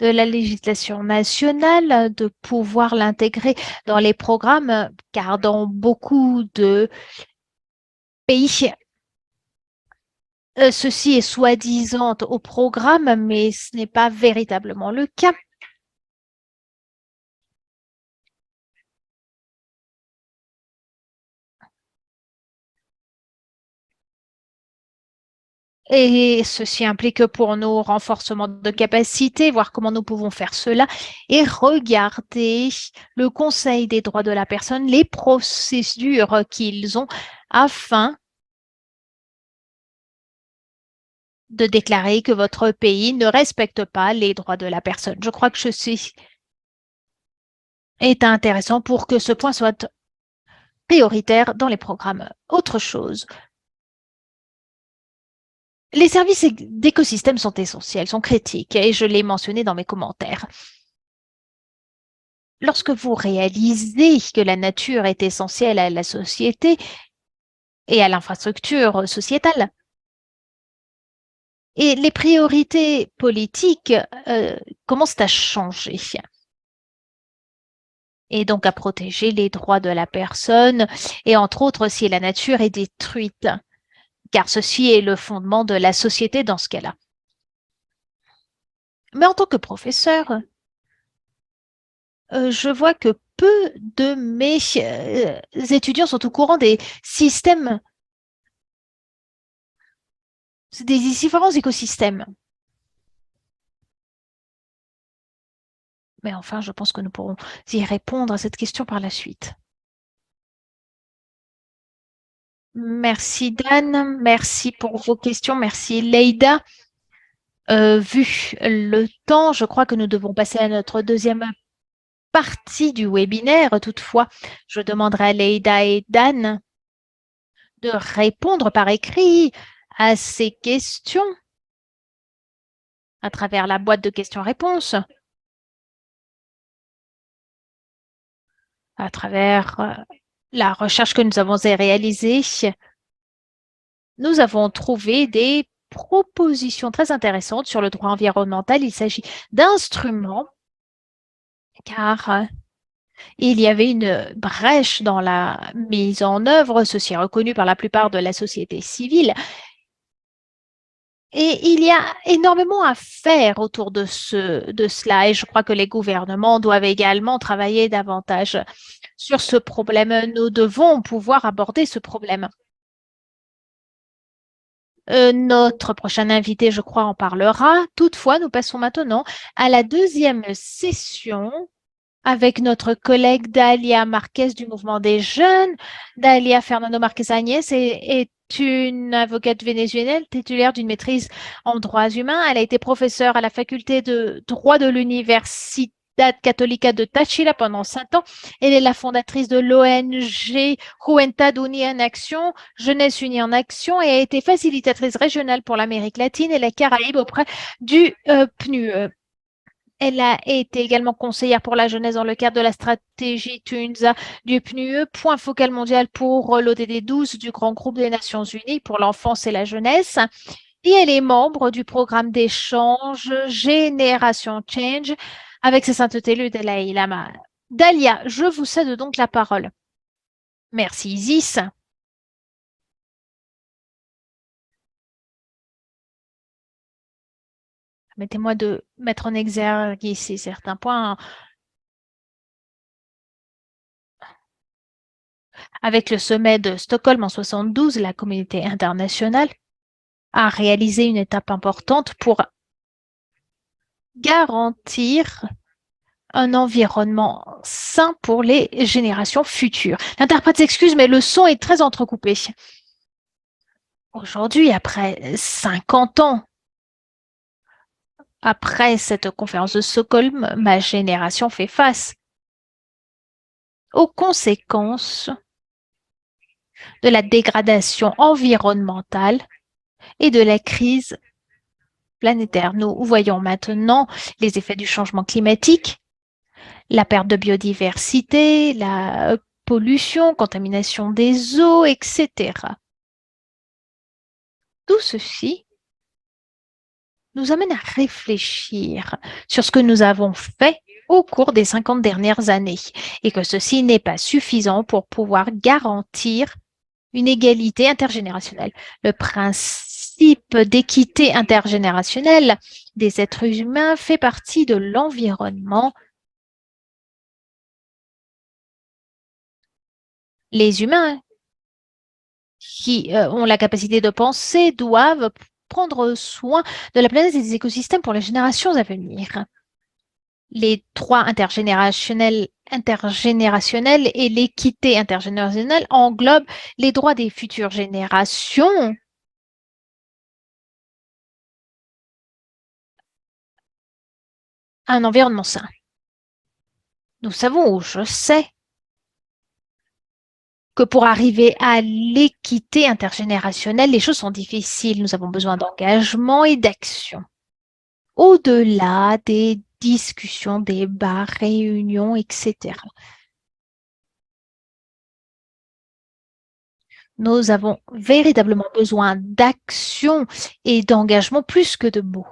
de la législation nationale, de pouvoir l'intégrer dans les programmes, car dans beaucoup de pays, ceci est soi-disant au programme, mais ce n'est pas véritablement le cas. Et ceci implique pour nous renforcement de capacité, voir comment nous pouvons faire cela et regarder le Conseil des droits de la personne, les procédures qu'ils ont afin de déclarer que votre pays ne respecte pas les droits de la personne. Je crois que ceci est intéressant pour que ce point soit prioritaire dans les programmes. Autre chose. Les services d'écosystème sont essentiels, sont critiques, et je l'ai mentionné dans mes commentaires. Lorsque vous réalisez que la nature est essentielle à la société et à l'infrastructure sociétale, et les priorités politiques commencent à changer, et donc à protéger les droits de la personne, et entre autres si la nature est détruite, car ceci est le fondement de la société dans ce cas-là. Mais en tant que professeur, je vois que peu de mes étudiants sont au courant des systèmes, des différents écosystèmes. Mais enfin, je pense que nous pourrons y répondre à cette question par la suite. Merci Dan, merci pour vos questions, merci Leïda. Vu le temps, je crois que nous devons passer à notre deuxième partie du webinaire. Toutefois, je demanderai à Leïda et Dan de répondre par écrit à ces questions à travers la boîte de questions-réponses, à travers la recherche que nous avons réalisée. Nous avons trouvé des propositions très intéressantes sur le droit environnemental. Il s'agit d'instruments car il y avait une brèche dans la mise en œuvre, ceci est reconnu par la plupart de la société civile. Et il y a énormément à faire autour de cela et je crois que les gouvernements doivent également travailler davantage sur ce problème. Nous devons pouvoir aborder ce problème. Notre prochain invité, je crois, en parlera. Toutefois, nous passons maintenant à la deuxième session avec notre collègue Dalia Marquez du Mouvement des Jeunes. Dalia Fernando Marquez Agnès est une avocate vénézuélienne titulaire d'une maîtrise en droits humains. Elle a été professeure à la faculté de droit de l'Université Católica de Táchira pendant 5 ans. Elle est la fondatrice de l'ONG Juventud Unie en Action, Jeunesse Unie en Action, et a été facilitatrice régionale pour l'Amérique latine et les Caraïbes auprès du PNUE. Elle a été également conseillère pour la jeunesse dans le cadre de la stratégie TUNSA du PNUE, point focal mondial pour l'ODD 12 du Grand Groupe des Nations Unies pour l'enfance et la jeunesse. Et elle est membre du programme d'échange Génération Change avec sa sainteté le Dalai Lama. Dalia, je vous cède donc la parole. Merci Isis. Permettez-moi de mettre en exergue ici certains points. Avec le sommet de Stockholm en 72, la communauté internationale a réalisé une étape importante pour garantir un environnement sain pour les générations futures. L'interprète s'excuse, mais le son est très entrecoupé. Aujourd'hui, après 50 ans, après cette conférence de Stockholm, ma génération fait face aux conséquences de la dégradation environnementale et de la crise planétaire. Nous voyons maintenant les effets du changement climatique, la perte de biodiversité, la pollution, contamination des eaux, etc. Tout ceci nous amène à réfléchir sur ce que nous avons fait au cours des 50 dernières années et que ceci n'est pas suffisant pour pouvoir garantir une égalité intergénérationnelle. Le principe d'équité intergénérationnelle des êtres humains fait partie de l'environnement. Les humains qui ont la capacité de penser doivent prendre soin de la planète et des écosystèmes pour les générations à venir. Les droits intergénérationnels et l'équité intergénérationnelle englobent les droits des futures générations à un environnement sain. Nous savons, ou je sais, que pour arriver à l'équité intergénérationnelle, les choses sont difficiles. Nous avons besoin d'engagement et d'action. Au-delà des discussions, débats, réunions, etc. Nous avons véritablement besoin d'action et d'engagement plus que de mots.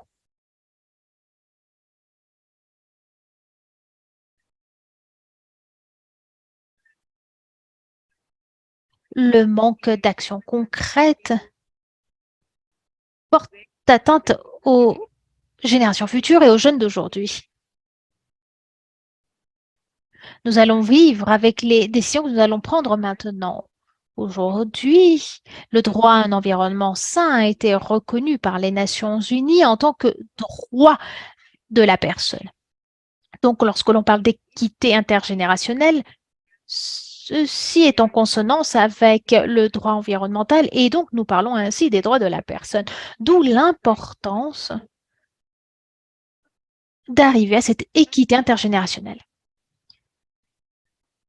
Le manque d'action concrète porte atteinte aux générations futures et aux jeunes d'aujourd'hui. Nous allons vivre avec les décisions que nous allons prendre maintenant. Aujourd'hui, le droit à un environnement sain a été reconnu par les Nations Unies en tant que droit de la personne. Donc, lorsque l'on parle d'équité intergénérationnelle, ceci est en consonance avec le droit environnemental et donc nous parlons ainsi des droits de la personne, d'où l'importance d'arriver à cette équité intergénérationnelle.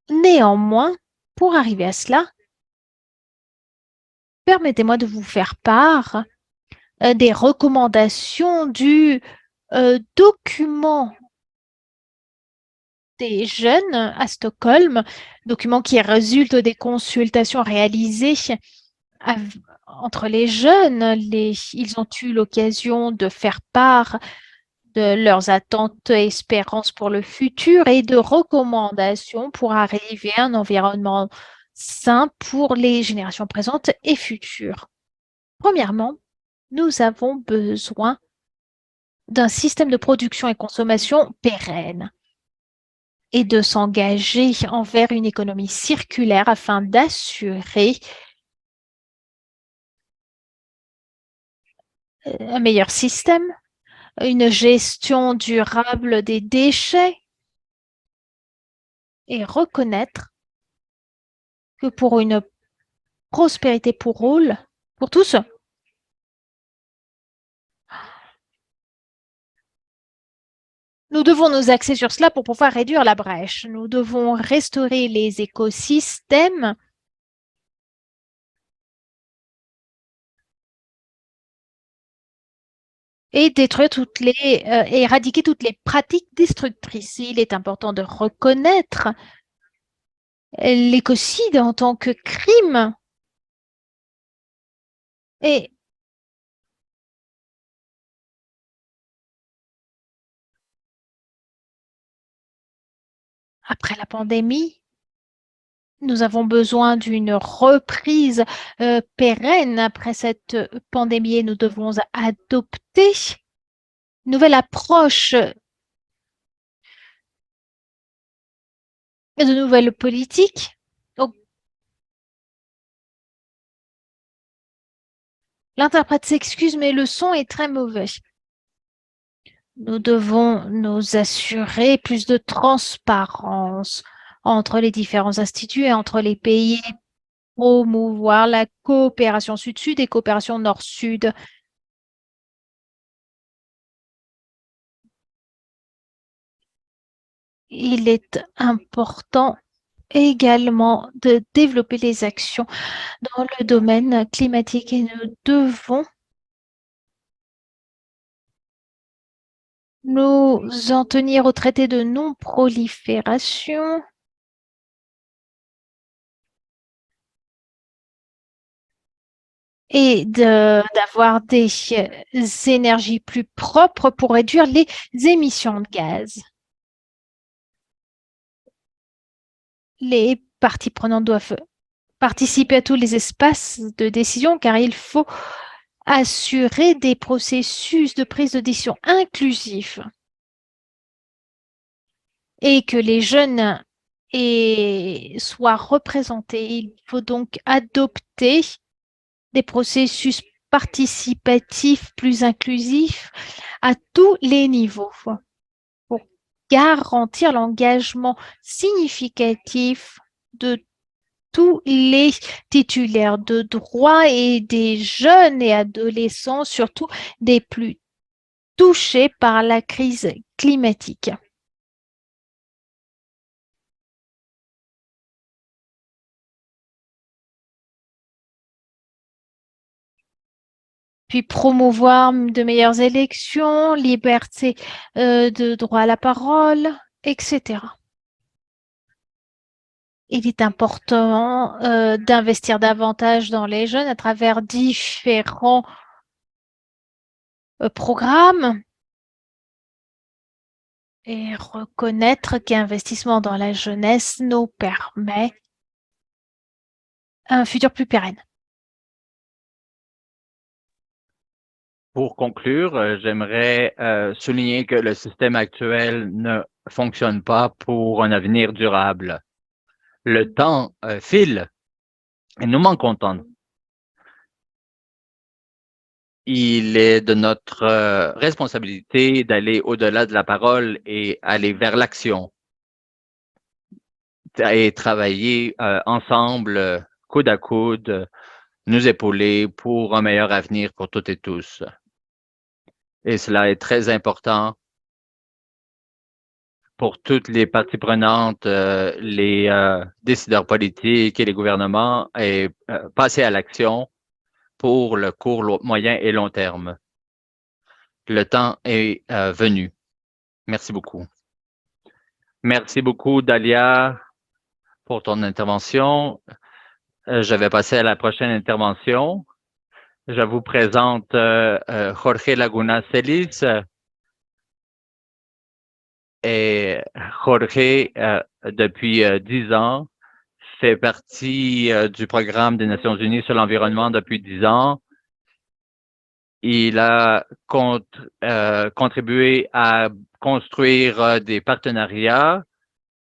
Néanmoins, pour arriver à cela, permettez-moi de vous faire part des recommandations du document des jeunes à Stockholm, document qui résulte des consultations réalisées entre les jeunes. Ils ont eu l'occasion de faire part de leurs attentes et espérances pour le futur et de recommandations pour arriver à un environnement sain pour les générations présentes et futures. Premièrement, nous avons besoin d'un système de production et consommation pérenne et de s'engager envers une économie circulaire afin d'assurer un meilleur système, une gestion durable des déchets et reconnaître que pour une prospérité pour tous, nous devons nous axer sur cela pour pouvoir réduire la brèche. Nous devons restaurer les écosystèmes et éradiquer toutes les pratiques destructrices. Il est important de reconnaître l'écocide en tant que crime et après la pandémie, nous avons besoin d'une reprise pérenne après cette pandémie et nous devons adopter une nouvelle approche, de nouvelles politiques. Donc, l'interprète s'excuse, mais le son est très mauvais. Nous devons nous assurer plus de transparence entre les différents instituts et entre les pays, promouvoir la coopération sud-sud et coopération nord-sud. Il est important également de développer les actions dans le domaine climatique et nous devons nous en tenir au traité de non-prolifération et d'avoir des énergies plus propres pour réduire les émissions de gaz. Les parties prenantes doivent participer à tous les espaces de décision car il faut assurer des processus de prise de décision inclusifs et que les jeunes soient représentés. Il faut donc adopter des processus participatifs plus inclusifs à tous les niveaux pour garantir l'engagement significatif de tous les titulaires de droits et des jeunes et adolescents, surtout des plus touchés par la crise climatique. Puis promouvoir de meilleures élections, liberté de droit à la parole, etc. Il est important d'investir davantage dans les jeunes à travers différents programmes et reconnaître qu'investissement dans la jeunesse nous permet un futur plus pérenne. Pour conclure, j'aimerais souligner que le système actuel ne fonctionne pas pour un avenir durable. Le temps file et nous manquons de temps. Il est de notre responsabilité d'aller au-delà de la parole et aller vers l'action et travailler ensemble, coude à coude, nous épauler pour un meilleur avenir pour toutes et tous. Et cela est très important pour toutes les parties prenantes, les décideurs politiques et les gouvernements, et passer à l'action pour le court, moyen et long terme. Le temps est venu. Merci beaucoup. Merci beaucoup, Dalia, pour ton intervention. Je vais passer à la prochaine intervention. Je vous présente Jorge Laguna Celis. Et Jorge, depuis 10 ans, fait partie du programme des Nations unies sur l'environnement depuis 10 ans. Il a contribué à construire des partenariats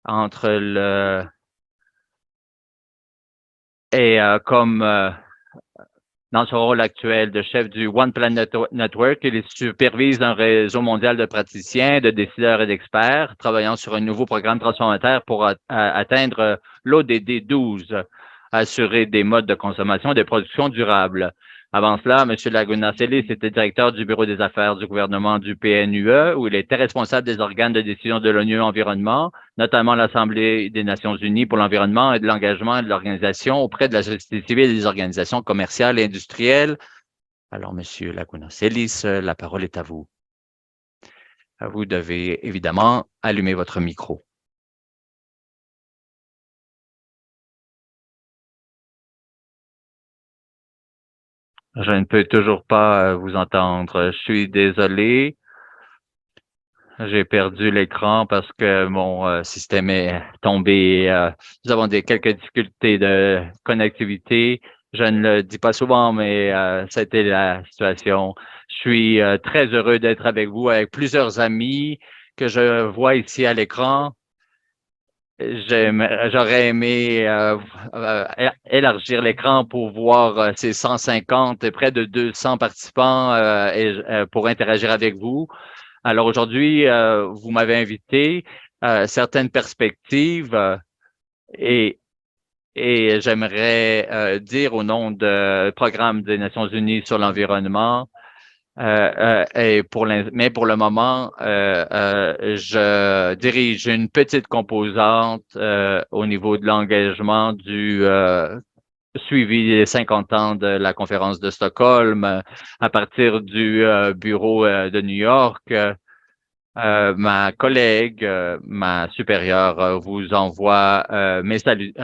entre comme dans son rôle actuel de chef du One Planet Network, il supervise un réseau mondial de praticiens, de décideurs et d'experts travaillant sur un nouveau programme transformateur pour atteindre l'ODD 12, assurer des modes de consommation et de production durables. Avant cela, M. Laguna Celis était directeur du bureau des affaires du gouvernement du PNUE, où il était responsable des organes de décision de l'ONU Environnement, notamment l'Assemblée des Nations unies pour l'environnement et de l'engagement de l'organisation auprès de la société civile et des organisations commerciales et industrielles. Alors, M. Laguna Celis, la parole est à vous. Vous devez évidemment allumer votre micro. Je ne peux toujours pas vous entendre. Je suis désolé. J'ai perdu l'écran parce que mon système est tombé. Nous avons quelques difficultés de connectivité. Je ne le dis pas souvent, mais c'était la situation. Je suis très heureux d'être avec vous, avec plusieurs amis que je vois ici à l'écran. J'aurais aimé élargir l'écran pour voir ces 150 et près de 200 participants pour interagir avec vous. Alors aujourd'hui, vous m'avez invité certaines perspectives et j'aimerais dire au nom du Programme des Nations unies sur l'environnement, mais pour le moment, je dirige une petite composante au niveau de l'engagement du suivi des 50 ans de la conférence de Stockholm à partir du bureau de New York. Ma collègue, ma supérieure vous envoie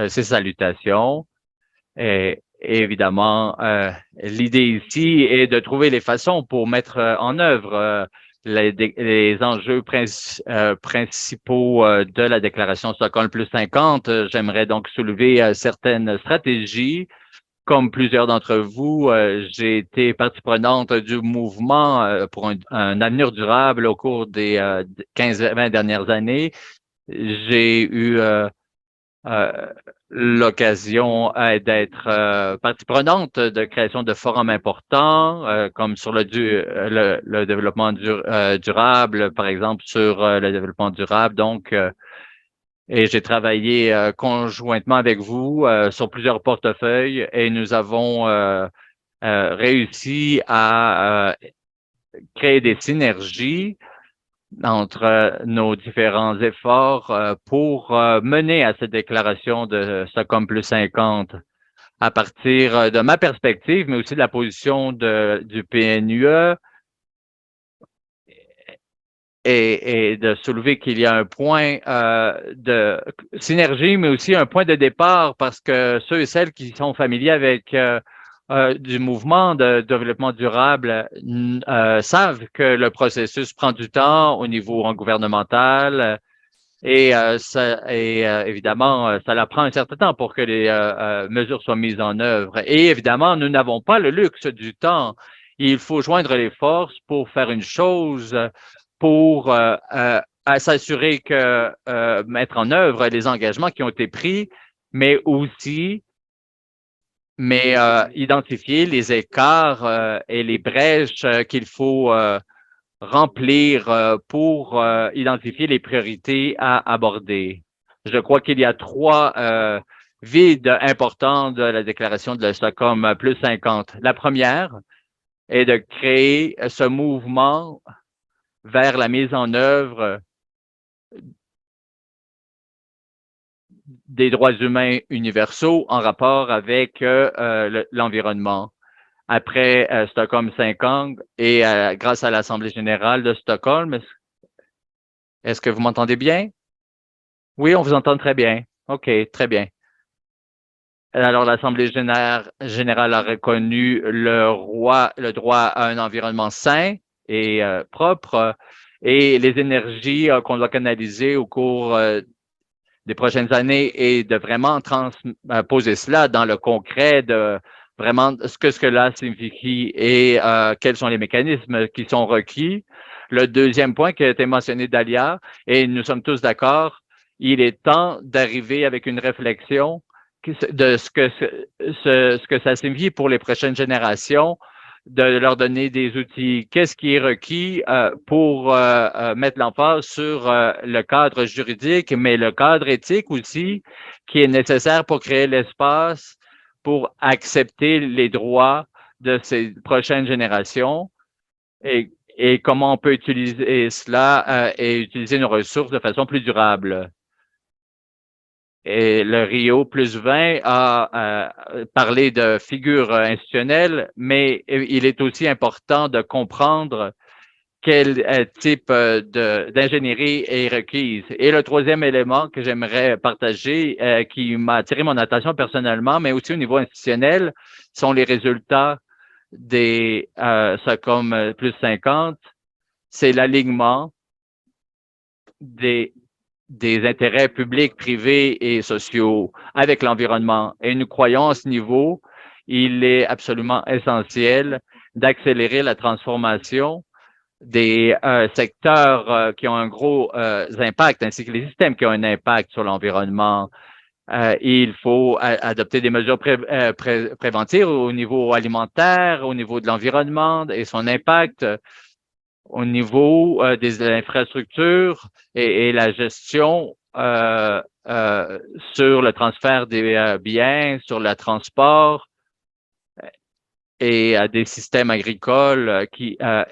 ses salutations et évidemment, l'idée ici est de trouver les façons pour mettre en œuvre les enjeux principaux de la déclaration Stockholm plus 50. J'aimerais donc soulever certaines stratégies. Comme plusieurs d'entre vous, j'ai été partie prenante du mouvement pour un avenir durable au cours des 15-20 dernières années. J'ai eu l'occasion d'être partie prenante de création de forums importants, comme sur le développement durable, par exemple, sur le développement durable. Donc, et j'ai travaillé conjointement avec vous sur plusieurs portefeuilles et nous avons réussi à créer des synergies entre nos différents efforts pour mener à cette déclaration de Stockholm plus 50 à partir de ma perspective, mais aussi de la position du PNUE et de soulever qu'il y a un point de synergie, mais aussi un point de départ parce que ceux et celles qui sont familiers avec du mouvement de développement durable savent que le processus prend du temps au niveau gouvernemental et évidemment, ça prend un certain temps pour que les mesures soient mises en œuvre. Et évidemment, nous n'avons pas le luxe du temps. Il faut joindre les forces pour faire une chose, pour s'assurer que mettre en œuvre les engagements qui ont été pris, mais aussi identifier les écarts et les brèches qu'il faut remplir pour identifier les priorités à aborder. Je crois qu'il y a trois vides importants de la déclaration de Stockholm plus 50. La première est de créer ce mouvement vers la mise en œuvre des droits humains universaux en rapport avec l'environnement. Après Stockholm 50 et grâce à l'Assemblée générale de Stockholm, est-ce que vous m'entendez bien? Oui, on vous entend très bien. OK, très bien. Alors, l'Assemblée générale a reconnu le droit à un environnement sain et propre et les énergies qu'on doit canaliser au cours des prochaines années et de vraiment poser cela dans le concret de vraiment ce que cela signifie et quels sont les mécanismes qui sont requis. Le deuxième point qui a été mentionné d'Alia, et nous sommes tous d'accord, il est temps d'arriver avec une réflexion de ce que ça signifie pour les prochaines générations, de leur donner des outils. Qu'est-ce qui est requis pour mettre l'emphase sur le cadre juridique, mais le cadre éthique aussi, qui est nécessaire pour créer l'espace pour accepter les droits de ces prochaines générations et comment on peut utiliser cela et utiliser nos ressources de façon plus durable. Et le Rio plus 20 a parlé de figures institutionnelles, mais il est aussi important de comprendre quel type d'ingénierie est requise. Et le troisième élément que j'aimerais partager, qui m'a attiré mon attention personnellement, mais aussi au niveau institutionnel, sont les résultats des SOCOM plus 50. C'est l'alignement des intérêts publics, privés et sociaux avec l'environnement. Et nous croyons à ce niveau, il est absolument essentiel d'accélérer la transformation des secteurs qui ont un gros impact, ainsi que les systèmes qui ont un impact sur l'environnement. Il faut adopter des mesures préventives au niveau alimentaire, au niveau de l'environnement et son impact au niveau des infrastructures et la gestion sur le transfert des biens, sur le transport et des systèmes agricoles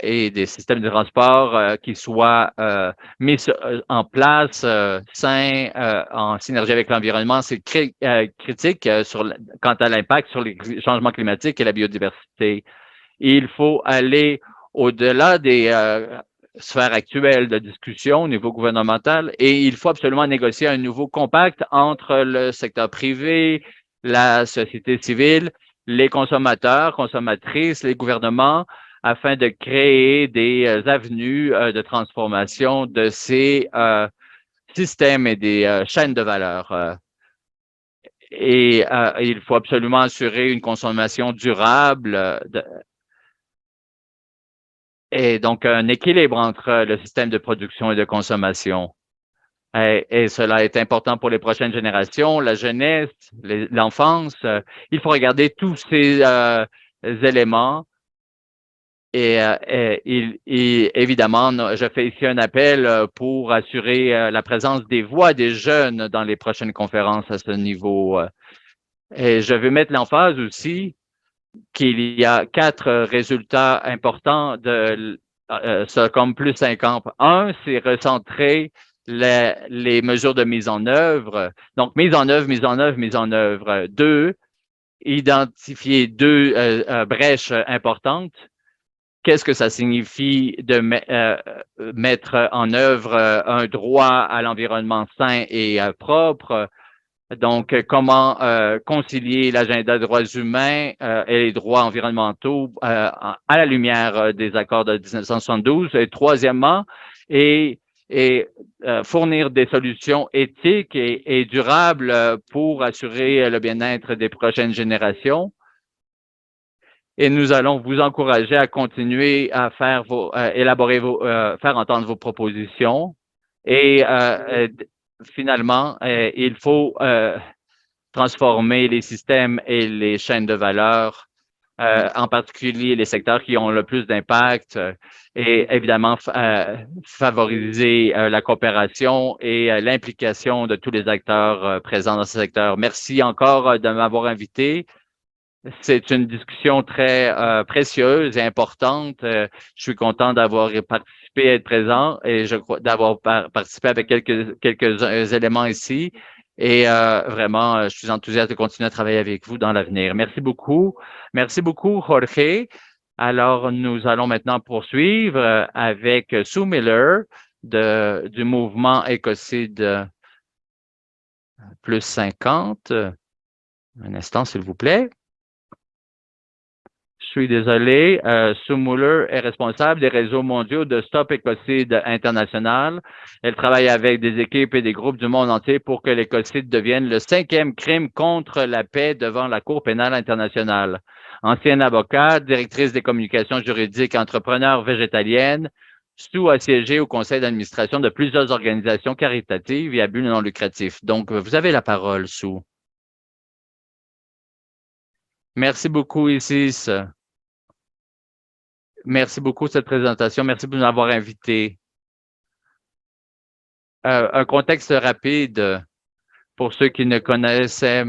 et des systèmes de transport qui soient mis en place sains, en synergie avec l'environnement. C'est critique quant à l'impact sur les changements climatiques et la biodiversité. Il faut aller au-delà des sphères actuelles de discussion au niveau gouvernemental et il faut absolument négocier un nouveau compact entre le secteur privé, la société civile, les consommateurs, consommatrices, les gouvernements, afin de créer des avenues de transformation de ces systèmes et des chaînes de valeur. Et il faut absolument assurer une consommation durable et donc un équilibre entre le système de production et de consommation. Et cela est important pour les prochaines générations, la jeunesse, l'enfance. Il faut regarder tous ces éléments. Et évidemment, je fais ici un appel pour assurer la présence des voix des jeunes dans les prochaines conférences à ce niveau. Et je veux mettre l'emphase aussi qu'il y a 4 résultats importants de SOCOM plus 50. Un, c'est recentrer les mesures de mise en œuvre. Donc, mise en œuvre, mise en œuvre, mise en œuvre. 2, identifier 2 brèches importantes. Qu'est-ce que ça signifie de mettre en œuvre un droit à l'environnement sain et propre? Donc, comment concilier l'agenda des droits humains et les droits environnementaux à la lumière des accords de 1972? Et troisièmement, fournir des solutions éthiques et durables pour assurer le bien-être des prochaines générations. Et nous allons vous encourager à continuer à faire faire entendre vos propositions. Et finalement, il faut transformer les systèmes et les chaînes de valeur, en particulier les secteurs qui ont le plus d'impact, et évidemment favoriser la coopération et l'implication de tous les acteurs présents dans ce secteur. Merci encore de m'avoir invité. C'est une discussion très précieuse et importante. Je suis content d'avoir participé, être présent et je crois d'avoir participé avec quelques éléments ici. Et vraiment, je suis enthousiaste de continuer à travailler avec vous dans l'avenir. Merci beaucoup. Merci beaucoup, Jorge. Alors, nous allons maintenant poursuivre avec Sue Miller du mouvement Écocide plus 50. Un instant, s'il vous plaît. Je suis désolé. Sue Muller est responsable des réseaux mondiaux de Stop Écocide International. Elle travaille avec des équipes et des groupes du monde entier pour que l'écocide devienne le 5e crime contre la paix devant la Cour pénale internationale. Ancienne avocate, directrice des communications juridiques, entrepreneure végétalienne, Sue a siégé au conseil d'administration de plusieurs organisations caritatives et à but non lucratif. Donc, vous avez la parole, Sue. Merci beaucoup, Isis. Merci beaucoup de cette présentation. Merci de nous avoir invités. Un contexte rapide pour ceux qui ne connaissaient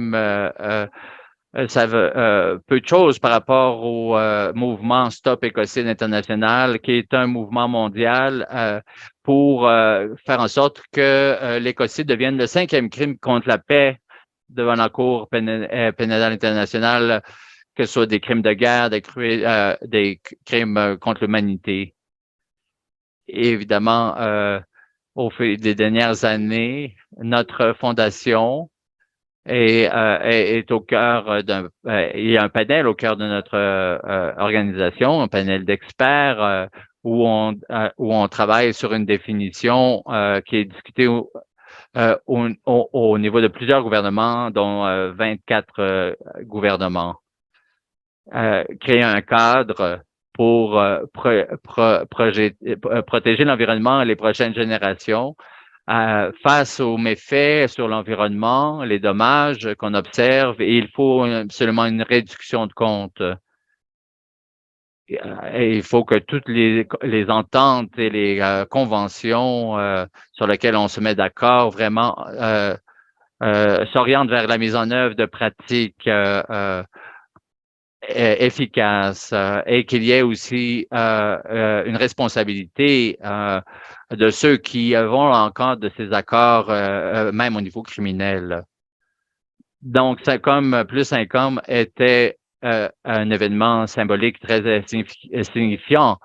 peu de choses par rapport au mouvement Stop Écocide International, qui est un mouvement mondial pour faire en sorte que l'écocide devienne le 5e crime contre la paix devant la Cour pénale internationale, que ce soit des crimes de guerre, des crimes contre l'humanité. Évidemment, au fil des dernières années, notre fondation est au cœur il y a un panel au cœur de notre organisation, un panel d'experts où on travaille sur une définition qui est discutée au niveau de plusieurs gouvernements, dont 24 gouvernements. Créer un cadre pour protéger l'environnement et les prochaines générations face aux méfaits sur l'environnement, les dommages qu'on observe, et il faut absolument une réduction de compte. Et il faut que toutes les ententes et les conventions sur lesquelles on se met d'accord vraiment s'orientent vers la mise en œuvre de pratiques efficace et qu'il y ait aussi une responsabilité de ceux qui vont en de ces accords, même au niveau criminel. Donc, SOCOM plus 50 était un événement symbolique très signifiant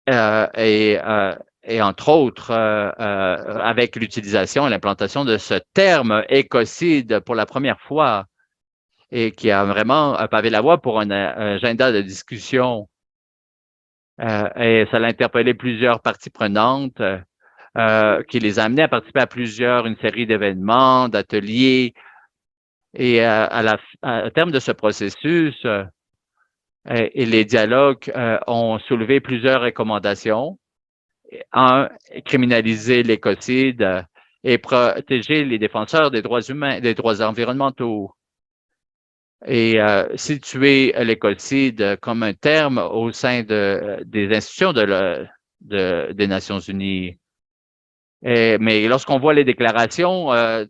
et entre autres, avec l'utilisation et l'implantation de ce terme écocide pour la première fois. et qui a vraiment pavé la voie pour un agenda de discussion. Et ça a interpellé plusieurs parties prenantes qui les a amenés à participer à une série d'événements, d'ateliers. Et à terme de ce processus, et les dialogues ont soulevé plusieurs recommandations. Un, criminaliser l'écocide et protéger les défenseurs des droits humains, des droits environnementaux. Et situer l'écocide comme un terme au sein des institutions des Nations unies. Mais lorsqu'on voit les déclarations,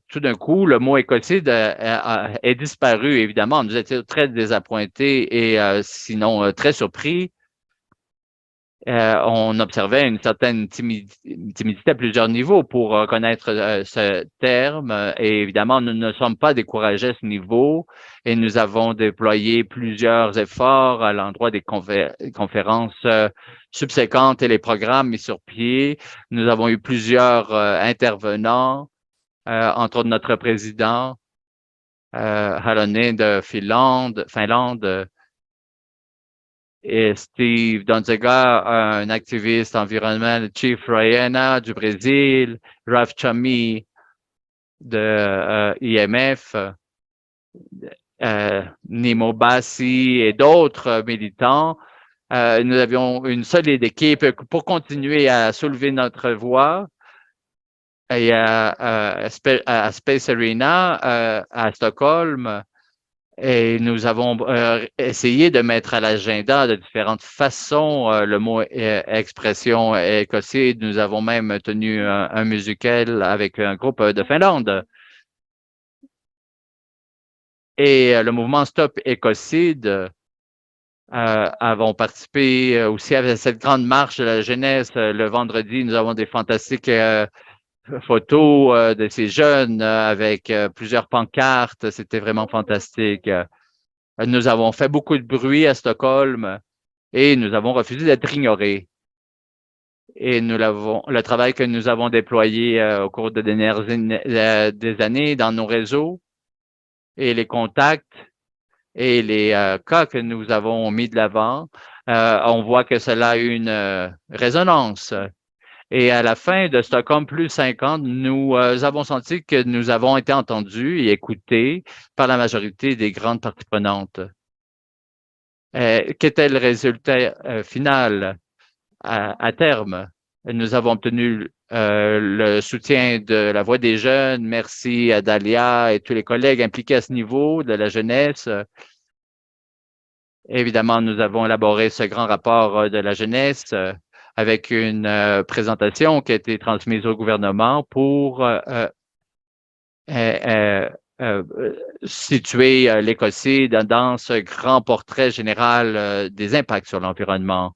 tout d'un coup, le mot écocide est disparu, évidemment. Nous étions très désappointés et sinon très surpris. On observait une certaine timidité à plusieurs niveaux pour connaître ce terme. Et évidemment, nous ne sommes pas découragés à ce niveau et nous avons déployé plusieurs efforts à l'endroit des conférences subséquentes et les programmes mis sur pied. Nous avons eu plusieurs intervenants, entre autres notre président, Halonen de Finlande, et Steve Donziga, un activiste environnemental, Chief Rayana du Brésil, Raf Chami de IMF, Nimo Bassi et d'autres militants. Nous avions une solide équipe pour continuer à soulever notre voix. Et à Space Arena à Stockholm, et nous avons essayé de mettre à l'agenda de différentes façons le mot expression écocide. Nous avons même tenu un musical avec un groupe de Finlande. Et le mouvement Stop Écocide avons participé aussi à cette grande marche de la jeunesse le vendredi. Nous avons des fantastiques photos de ces jeunes avec plusieurs pancartes. C'était vraiment fantastique. Nous avons fait beaucoup de bruit à Stockholm et nous avons refusé d'être ignorés. Et le travail que nous avons déployé au cours des dernières des années dans nos réseaux et les contacts et les cas que nous avons mis de l'avant, on voit que cela a eu une résonance. Et à la fin de Stockholm plus 50, nous avons senti que nous avons été entendus et écoutés par la majorité des grandes parties prenantes. Qu'était le résultat final à terme? Nous avons obtenu le soutien de la Voix des jeunes. Merci à Dalia et tous les collègues impliqués à ce niveau de la jeunesse. Évidemment, nous avons élaboré ce grand rapport de la jeunesse avec une présentation qui a été transmise au gouvernement pour situer l'écocide dans ce grand portrait général des impacts sur l'environnement.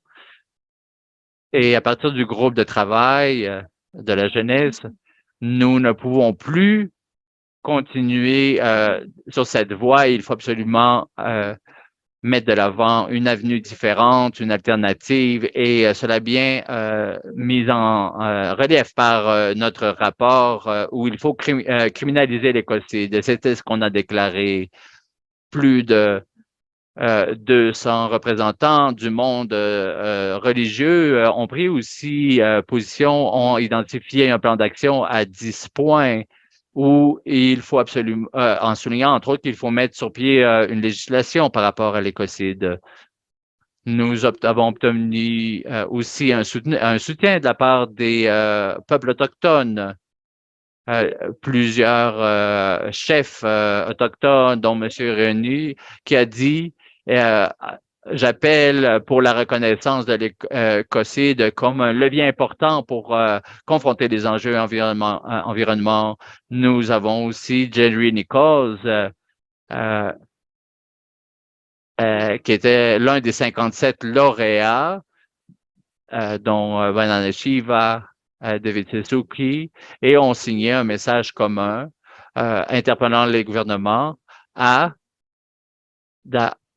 Et à partir du groupe de travail de la jeunesse, nous ne pouvons plus continuer sur cette voie. Il faut absolument mettre de l'avant une avenue différente, une alternative, et cela a bien mis en relief par notre rapport où il faut criminaliser l'écocide. C'était ce qu'on a déclaré. Plus de 200 représentants du monde religieux ont pris aussi position, ont identifié un plan d'action à 10 points où il faut absolument, en soulignant entre autres qu'il faut mettre sur pied une législation par rapport à l'écocide. Nous avons obtenu aussi un soutien de la part des peuples autochtones. Plusieurs chefs autochtones, dont M. Renu, qui a dit j'appelle pour la reconnaissance de l'écocide comme un levier important pour confronter les enjeux environnement. Nous avons aussi Jerry Nichols, qui était l'un des 57 lauréats, dont Vandana Shiva, David Suzuki, et ont signé un message commun interpellant les gouvernements à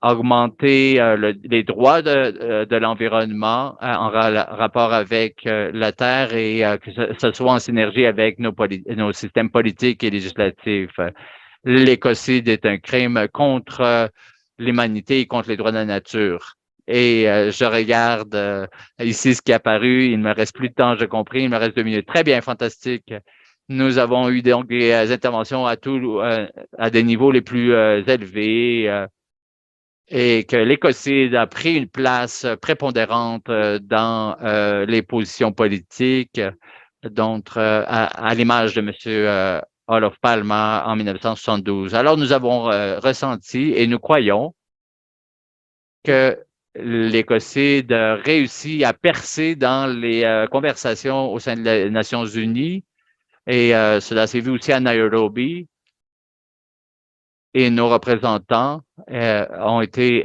augmenter les droits de l'environnement en rapport avec la Terre et que ce soit en synergie avec nos systèmes politiques et législatifs. l'écocide est un crime contre l'humanité et contre les droits de la nature. Et je regarde ici ce qui est apparu. Il ne me reste plus de temps, j'ai compris. Il me reste 2 minutes. Très bien, fantastique. Nous avons eu donc des interventions à des niveaux les plus élevés et que l'écocide a pris une place prépondérante dans les positions politiques, donc à l'image de M. Olof Palme en 1972. Alors, nous avons ressenti et nous croyons que l'écocide réussit à percer dans les conversations au sein des Nations unies et cela s'est vu aussi à Nairobi. Et nos représentants ont été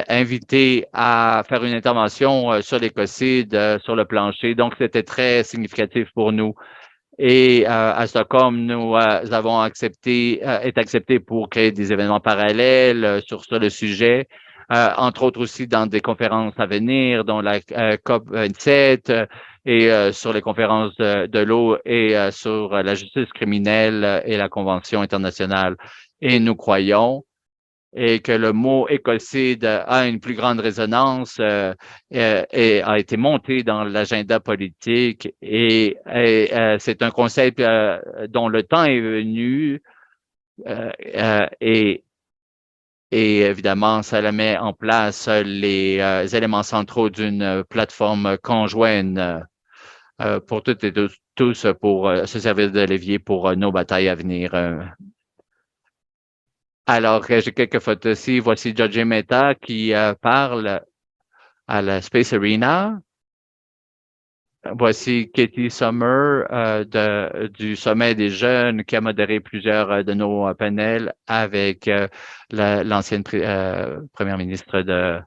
invités à faire une intervention sur l'écocide sur le plancher. Donc, c'était très significatif pour nous. Et à Stockholm, nous avons été acceptés pour créer des événements parallèles sur le sujet, entre autres aussi dans des conférences à venir, dont la COP27 et sur les conférences de l'eau et sur la justice criminelle et la Convention internationale. Et nous croyons et que le mot écocide a une plus grande résonance et a été monté dans l'agenda politique et c'est un concept dont le temps est venu et évidemment, ça le met en place les éléments centraux d'une plateforme conjointe pour toutes et tous pour se servir de levier pour nos batailles à venir. Alors, j'ai quelques photos ici. Voici George Mehta qui parle à la Space Arena. Voici Katie Sommer du Sommet des jeunes qui a modéré plusieurs de nos panels avec l'ancienne première ministre de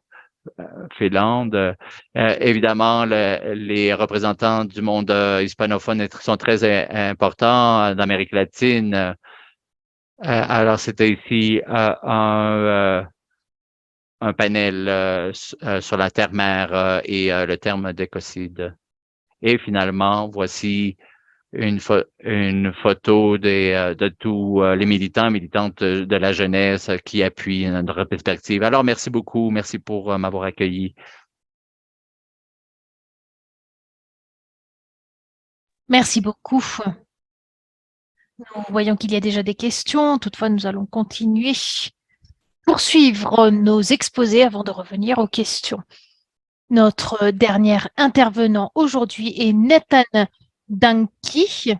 Finlande. Évidemment, les représentants du monde hispanophone sont très importants d'Amérique latine. Alors, c'était ici un panel sur la terre-mer et le terme d'écocide. Et finalement, voici une photo de tous les militants et militantes de la jeunesse qui appuient notre perspective. Alors, merci beaucoup. Merci pour m'avoir accueilli. Merci beaucoup. Nous voyons qu'il y a déjà des questions. Toutefois, nous allons continuer, poursuivre nos exposés avant de revenir aux questions. Notre dernier intervenant aujourd'hui est Nathan Danki,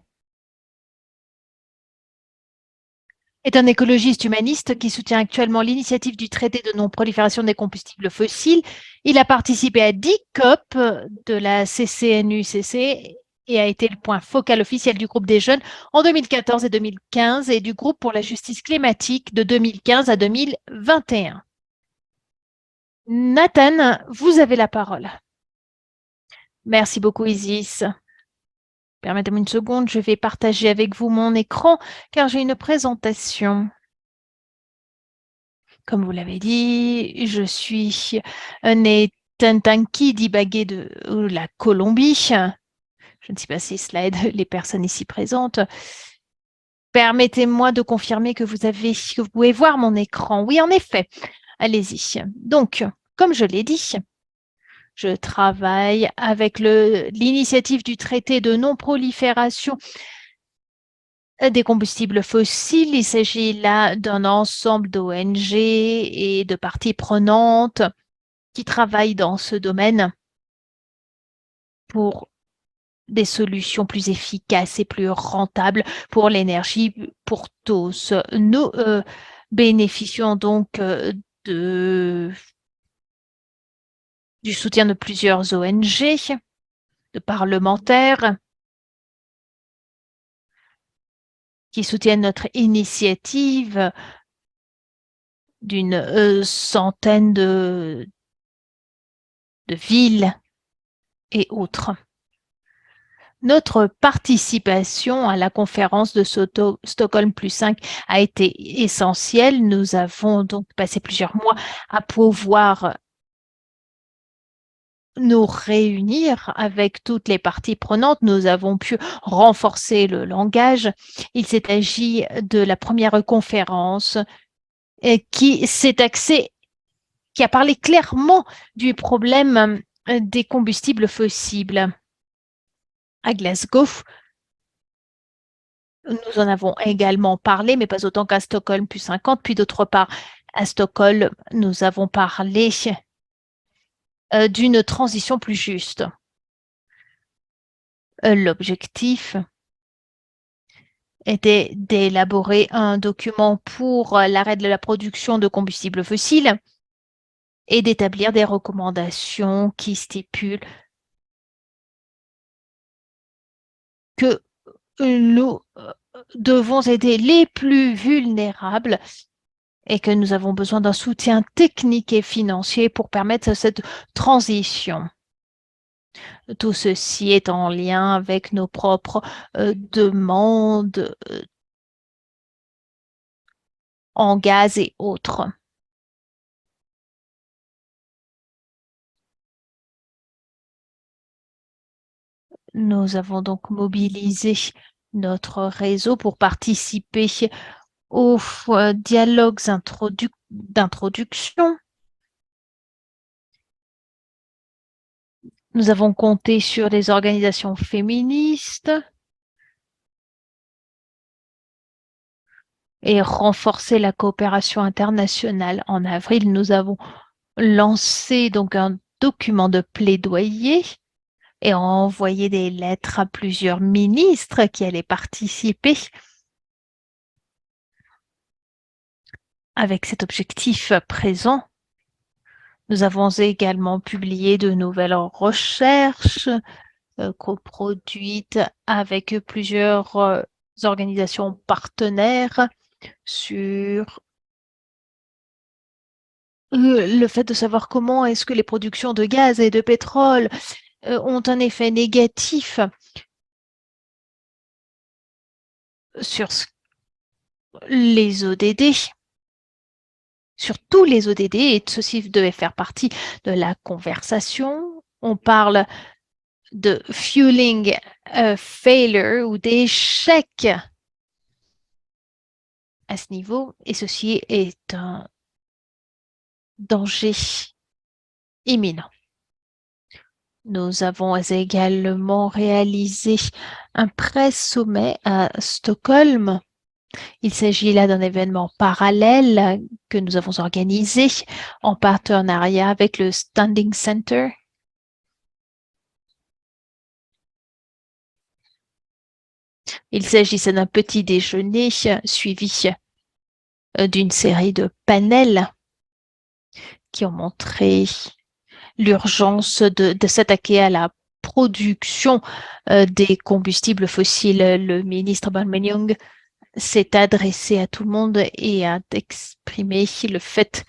est un écologiste humaniste qui soutient actuellement l'initiative du traité de non-prolifération des combustibles fossiles. Il a participé à 10 COP de la CCNUCC et a été le point focal officiel du groupe des jeunes en 2014 et 2015 et du groupe pour la justice climatique de 2015 à 2021. Nathan, vous avez la parole. Merci beaucoup, Isis. Permettez-moi une seconde, je vais partager avec vous mon écran car j'ai une présentation. Comme vous l'avez dit, je suis Nathan Danki d'Ibagué de la Colombie. Je ne sais pas si cela aide les personnes ici présentes. Permettez-moi de confirmer que vous pouvez voir mon écran. Oui, en effet. Allez-y. Donc, comme je l'ai dit, je travaille avec l'initiative du traité de non-prolifération des combustibles fossiles. Il s'agit là d'un ensemble d'ONG et de parties prenantes qui travaillent dans ce domaine pour des solutions plus efficaces et plus rentables pour l'énergie pour tous. Nous bénéficions donc du soutien de plusieurs ONG, de parlementaires qui soutiennent notre initiative d'une centaine de villes et autres. Notre participation à la conférence de Stockholm +5 a été essentielle. Nous avons donc passé plusieurs mois à pouvoir nous réunir avec toutes les parties prenantes. Nous avons pu renforcer le langage. Il s'est agi de la première conférence qui a parlé clairement du problème des combustibles fossiles. À Glasgow, nous en avons également parlé, mais pas autant qu'à Stockholm +50. Puis d'autre part, à Stockholm, nous avons parlé d'une transition plus juste. L'objectif était d'élaborer un document pour l'arrêt de la production de combustibles fossiles et d'établir des recommandations qui stipulent que nous devons aider les plus vulnérables et que nous avons besoin d'un soutien technique et financier pour permettre cette transition. Tout ceci est en lien avec nos propres demandes en gaz et autres. Nous avons donc mobilisé notre réseau pour participer aux dialogues d'introduction. Nous avons compté sur les organisations féministes et renforcé la coopération internationale. En avril, nous avons lancé donc un document de plaidoyer et envoyé des lettres à plusieurs ministres qui allaient participer avec cet objectif présent. Nous avons également publié de nouvelles recherches coproduites avec plusieurs organisations partenaires sur le fait de savoir comment est-ce que les productions de gaz et de pétrole ont un effet négatif sur les ODD, sur tous les ODD, et ceci devait faire partie de la conversation. On parle de fueling failure ou d'échec à ce niveau, et ceci est un danger imminent. Nous avons également réalisé un pré-sommet à Stockholm. Il s'agit là d'un événement parallèle que nous avons organisé en partenariat avec le Standing Center. Il s'agissait d'un petit déjeuner suivi d'une série de panels qui ont montré l'urgence de s'attaquer à la production des combustibles fossiles. Le ministre Ban-Myung s'est adressé à tout le monde et a exprimé le fait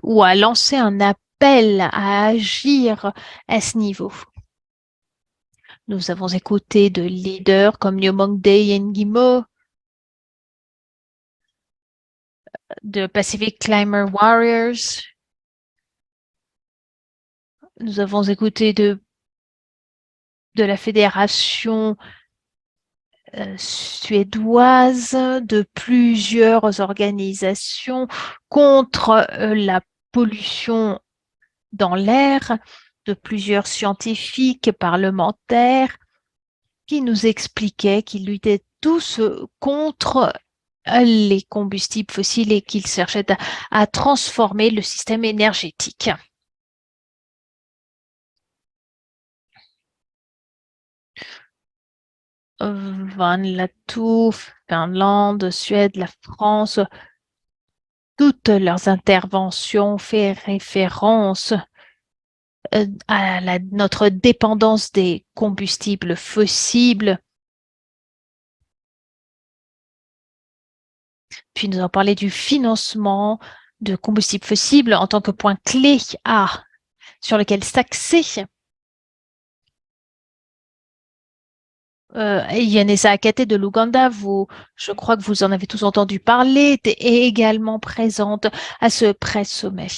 ou a lancé un appel à agir à ce niveau. Nous avons écouté de leaders comme Nyomong Dae et Ngimo, de Pacific Climber Warriors. Nous avons écouté de la fédération suédoise, de plusieurs organisations contre la pollution dans l'air, de plusieurs scientifiques parlementaires qui nous expliquaient qu'ils luttaient tous contre les combustibles fossiles et qu'ils cherchaient à transformer le système énergétique. Vanuatu, Finlande, Suède, la France, toutes leurs interventions font référence à notre dépendance des combustibles fossiles. Puis nous avons parlé du financement de combustibles fossiles en tant que point clé sur lequel s'axer. Yanessa Akate de l'Ouganda, je crois que vous en avez tous entendu parler, est également présente à ce pré-sommet.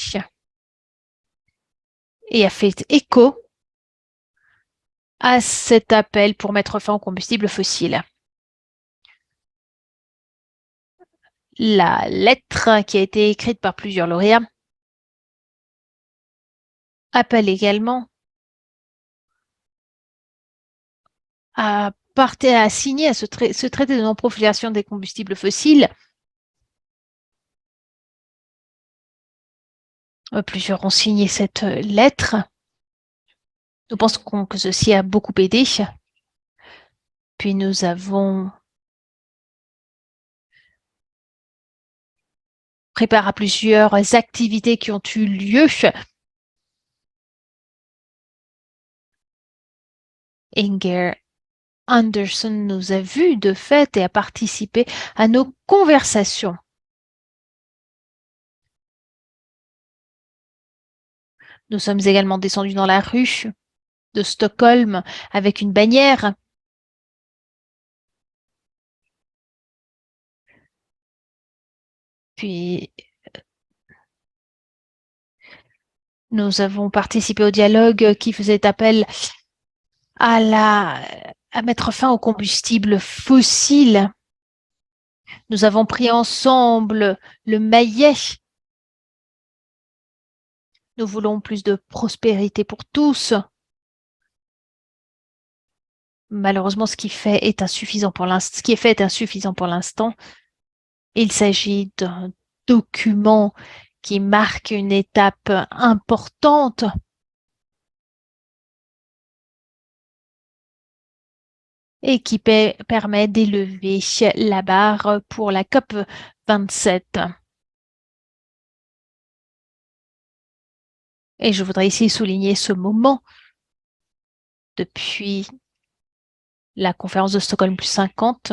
et a fait écho à cet appel pour mettre fin aux combustibles fossiles. La lettre qui a été écrite par plusieurs lauréats appelle également à signer à ce traité de non-prolifération des combustibles fossiles. Plusieurs ont signé cette lettre. Nous pensons que ceci a beaucoup aidé. Puis nous avons préparé plusieurs activités qui ont eu lieu. Inger Anderson nous a vus de fait et a participé à nos conversations. Nous sommes également descendus dans la rue de Stockholm avec une bannière. Puis nous avons participé au dialogue qui faisait appel à mettre fin aux combustibles fossiles. Nous avons pris ensemble le maillet. Nous voulons plus de prospérité pour tous. Malheureusement, ce qui est fait est insuffisant pour l'instant. Il s'agit d'un document qui marque une étape importante. Et qui permet d'élever la barre pour la COP 27. Et je voudrais ici souligner ce moment. Depuis la conférence de Stockholm plus 50,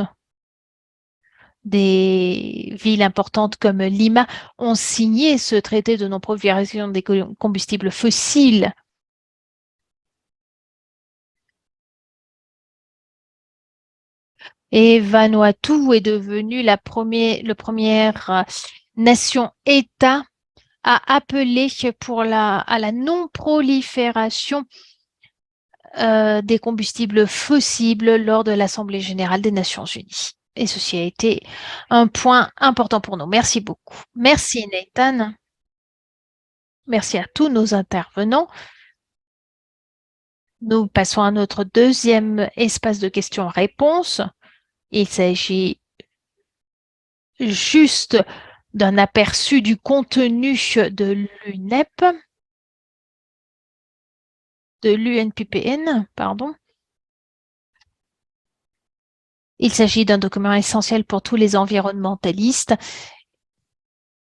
des villes importantes comme Lima ont signé ce traité de non-prolifération des combustibles fossiles. Et Vanuatu est devenue la première nation-État à appeler à la non-prolifération des combustibles fossiles lors de l'Assemblée générale des Nations unies. Et ceci a été un point important pour nous. Merci beaucoup. Merci Nathan. Merci à tous nos intervenants. Nous passons à notre deuxième espace de questions-réponses. Il s'agit juste d'un aperçu du contenu de l'UNEP, de l'UNPPN, pardon. Il s'agit d'un document essentiel pour tous les environnementalistes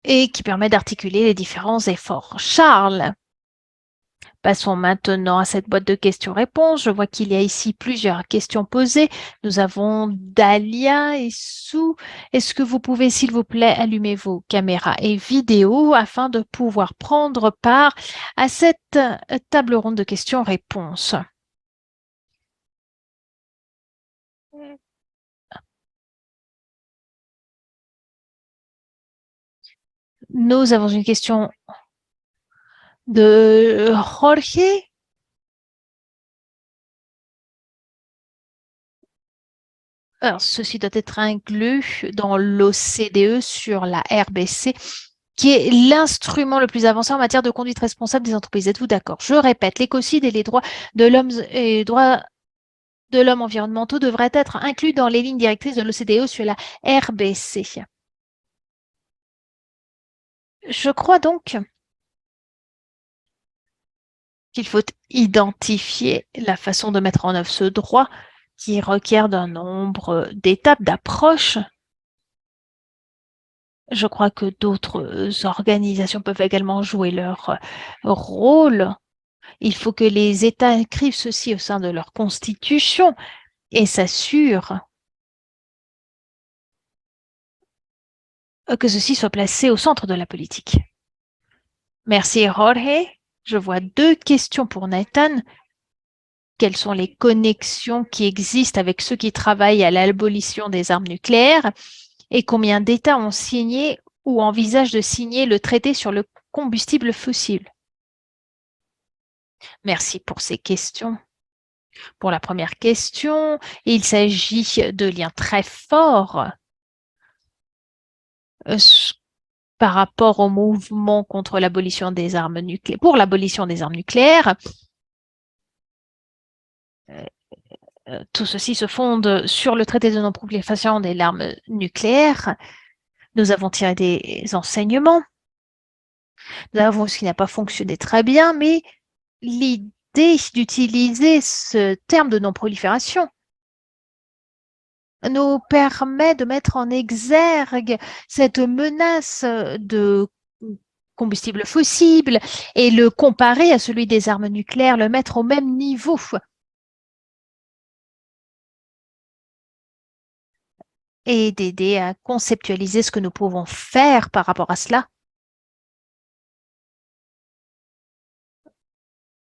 et qui permet d'articuler les différents efforts. Charles, passons maintenant à cette boîte de questions-réponses. Je vois qu'il y a ici plusieurs questions posées. Nous avons Dalia et Sue. Est-ce que vous pouvez, s'il vous plaît, allumer vos caméras et vidéos afin de pouvoir prendre part à cette table ronde de questions-réponses? Nous avons une question de Jorge. Alors, ceci doit être inclus dans l'OCDE sur la RBC, qui est l'instrument le plus avancé en matière de conduite responsable des entreprises. Êtes-vous d'accord? Je répète, l'écocide et les droits de l'homme et droits de l'homme environnementaux devraient être inclus dans les lignes directrices de l'OCDE sur la RBC. Je crois donc qu'il faut identifier la façon de mettre en œuvre ce droit qui requiert d'un nombre d'étapes d'approche. Je crois que d'autres organisations peuvent également jouer leur rôle. Il faut que les États inscrivent ceci au sein de leur constitution et s'assurent que ceci soit placé au centre de la politique. Merci, Jorge. Je vois deux questions pour Nathan. Quelles sont les connexions qui existent avec ceux qui travaillent à l'abolition des armes nucléaires? Et combien d'États ont signé ou envisagent de signer le traité sur le combustible fossile? Merci pour ces questions. Pour la première question, il s'agit de liens très forts par rapport au mouvement contre l'abolition des armes nucléaires, pour l'abolition des armes nucléaires. Tout ceci se fonde sur le traité de non-prolifération des armes nucléaires. Nous avons tiré des enseignements. Nous avons ce qui n'a pas fonctionné très bien, mais l'idée d'utiliser ce terme de non-prolifération nous permet de mettre en exergue cette menace de combustibles fossiles et le comparer à celui des armes nucléaires, le mettre au même niveau. Et d'aider à conceptualiser ce que nous pouvons faire par rapport à cela.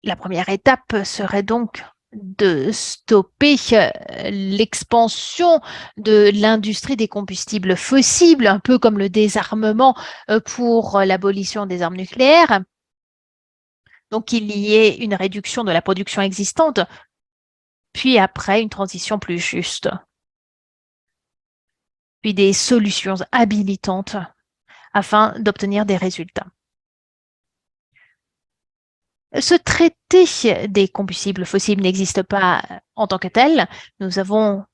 La première étape serait donc de stopper l'expansion de l'industrie des combustibles fossiles, un peu comme le désarmement pour l'abolition des armes nucléaires. Donc, il y ait une réduction de la production existante, puis après une transition plus juste, puis des solutions habilitantes afin d'obtenir des résultats. Ce traité des combustibles fossiles n'existe pas en tant que tel. Nous avons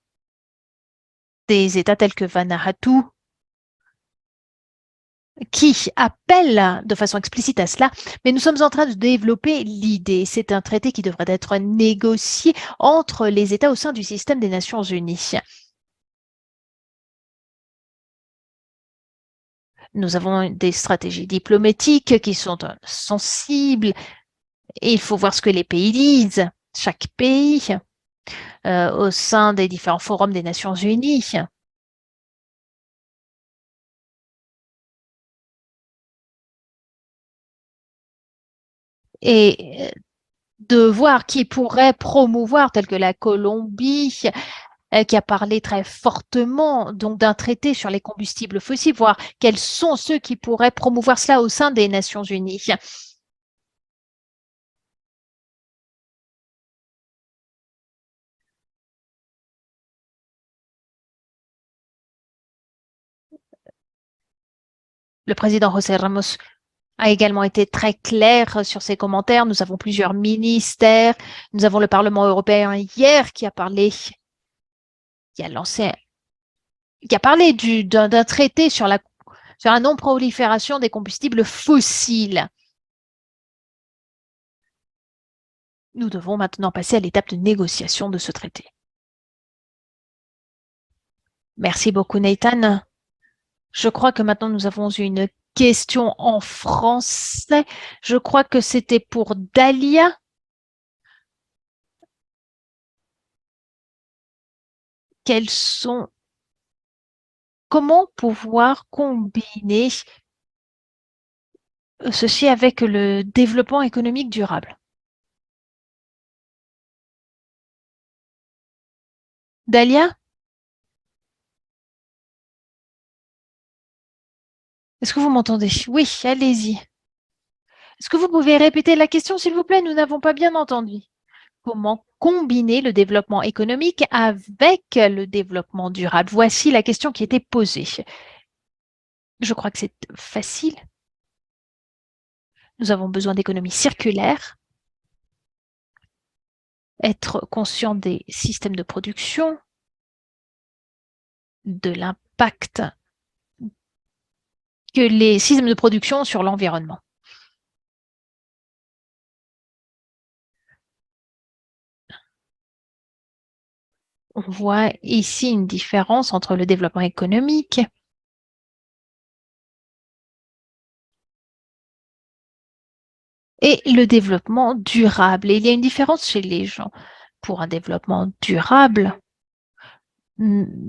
des États tels que Vanuatu qui appellent de façon explicite à cela, mais nous sommes en train de développer l'idée. C'est un traité qui devrait être négocié entre les États au sein du système des Nations Unies. Nous avons des stratégies diplomatiques qui sont sensibles et il faut voir ce que les pays disent, chaque pays, au sein des différents forums des Nations Unies. Et de voir qui pourrait promouvoir, tel que la Colombie, qui a parlé très fortement donc d'un traité sur les combustibles fossiles, voir quels sont ceux qui pourraient promouvoir cela au sein des Nations Unies. Le président José Ramos a également été très clair sur ses commentaires. Nous avons plusieurs ministères. Nous avons le Parlement européen hier qui a parlé, qui a lancé, qui a parlé d'un traité sur la non-prolifération des combustibles fossiles. Nous devons maintenant passer à l'étape de négociation de ce traité. Merci beaucoup, Nathan. Je crois que maintenant nous avons une question en français. Je crois que c'était pour Dalia. Comment pouvoir combiner ceci avec le développement économique durable? Dalia? Est-ce que vous m'entendez? Oui, allez-y. Est-ce que vous pouvez répéter la question, s'il vous plaît? Nous n'avons pas bien entendu. Comment combiner le développement économique avec le développement durable? Voici la question qui était posée. Je crois que c'est facile. Nous avons besoin d'économies circulaires, être conscient des systèmes de production, de l'impact que les systèmes de production ont sur l'environnement. On voit ici une différence entre le développement économique et le développement durable. Et il y a une différence chez les gens. Pour un développement durable,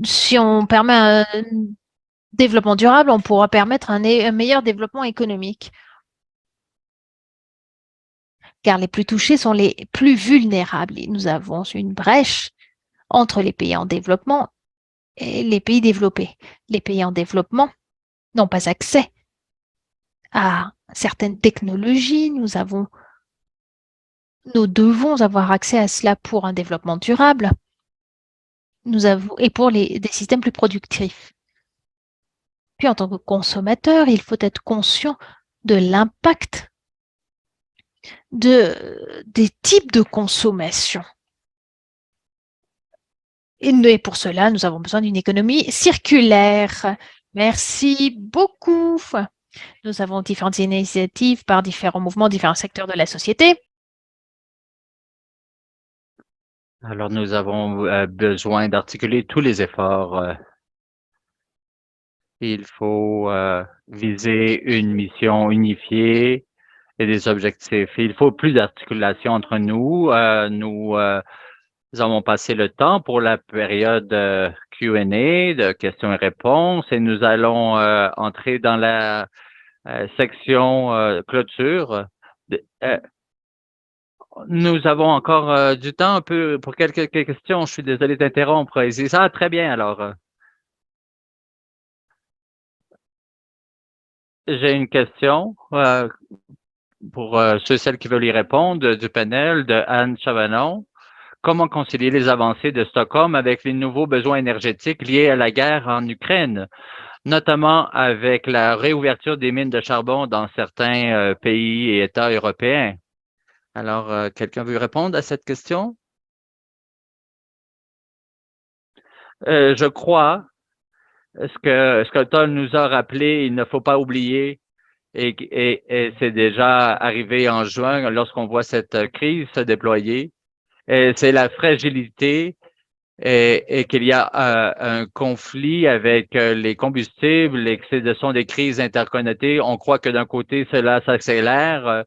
si on permet un développement durable, on pourra permettre un meilleur développement économique. Car les plus touchés sont les plus vulnérables. Et nous avons une brèche entre les pays en développement et les pays développés. Les pays en développement n'ont pas accès à certaines technologies. Nous avons Nous devons avoir accès à cela pour un développement durable. Et pour des systèmes plus productifs. Puis en tant que consommateur, il faut être conscient de l'impact des types de consommation. Et pour cela, nous avons besoin d'une économie circulaire. Merci beaucoup. Nous avons différentes initiatives par différents mouvements, différents secteurs de la société. Alors, nous avons besoin d'articuler tous les efforts. Il faut viser une mission unifiée et des objectifs. Il faut plus d'articulation entre nous. Nous avons passé le temps pour la période Q&A, de questions et réponses, et nous allons entrer dans la section clôture. Nous avons encore du temps un peu pour quelques questions. Je suis désolé d'interrompre. Ça, très bien. Alors, j'ai une question pour ceux et celles qui veulent y répondre du panel de Anne Chavanon. Comment concilier les avancées de Stockholm avec les nouveaux besoins énergétiques liés à la guerre en Ukraine, notamment avec la réouverture des mines de charbon dans certains pays et États européens? Alors, quelqu'un veut répondre à cette question? Je crois, ce que Toll nous a rappelé, il ne faut pas oublier, et c'est déjà arrivé en juin lorsqu'on voit cette crise se déployer, c'est la fragilité et qu'il y a un conflit avec les combustibles et que ce sont des crises interconnectées. On croit que d'un côté, cela s'accélère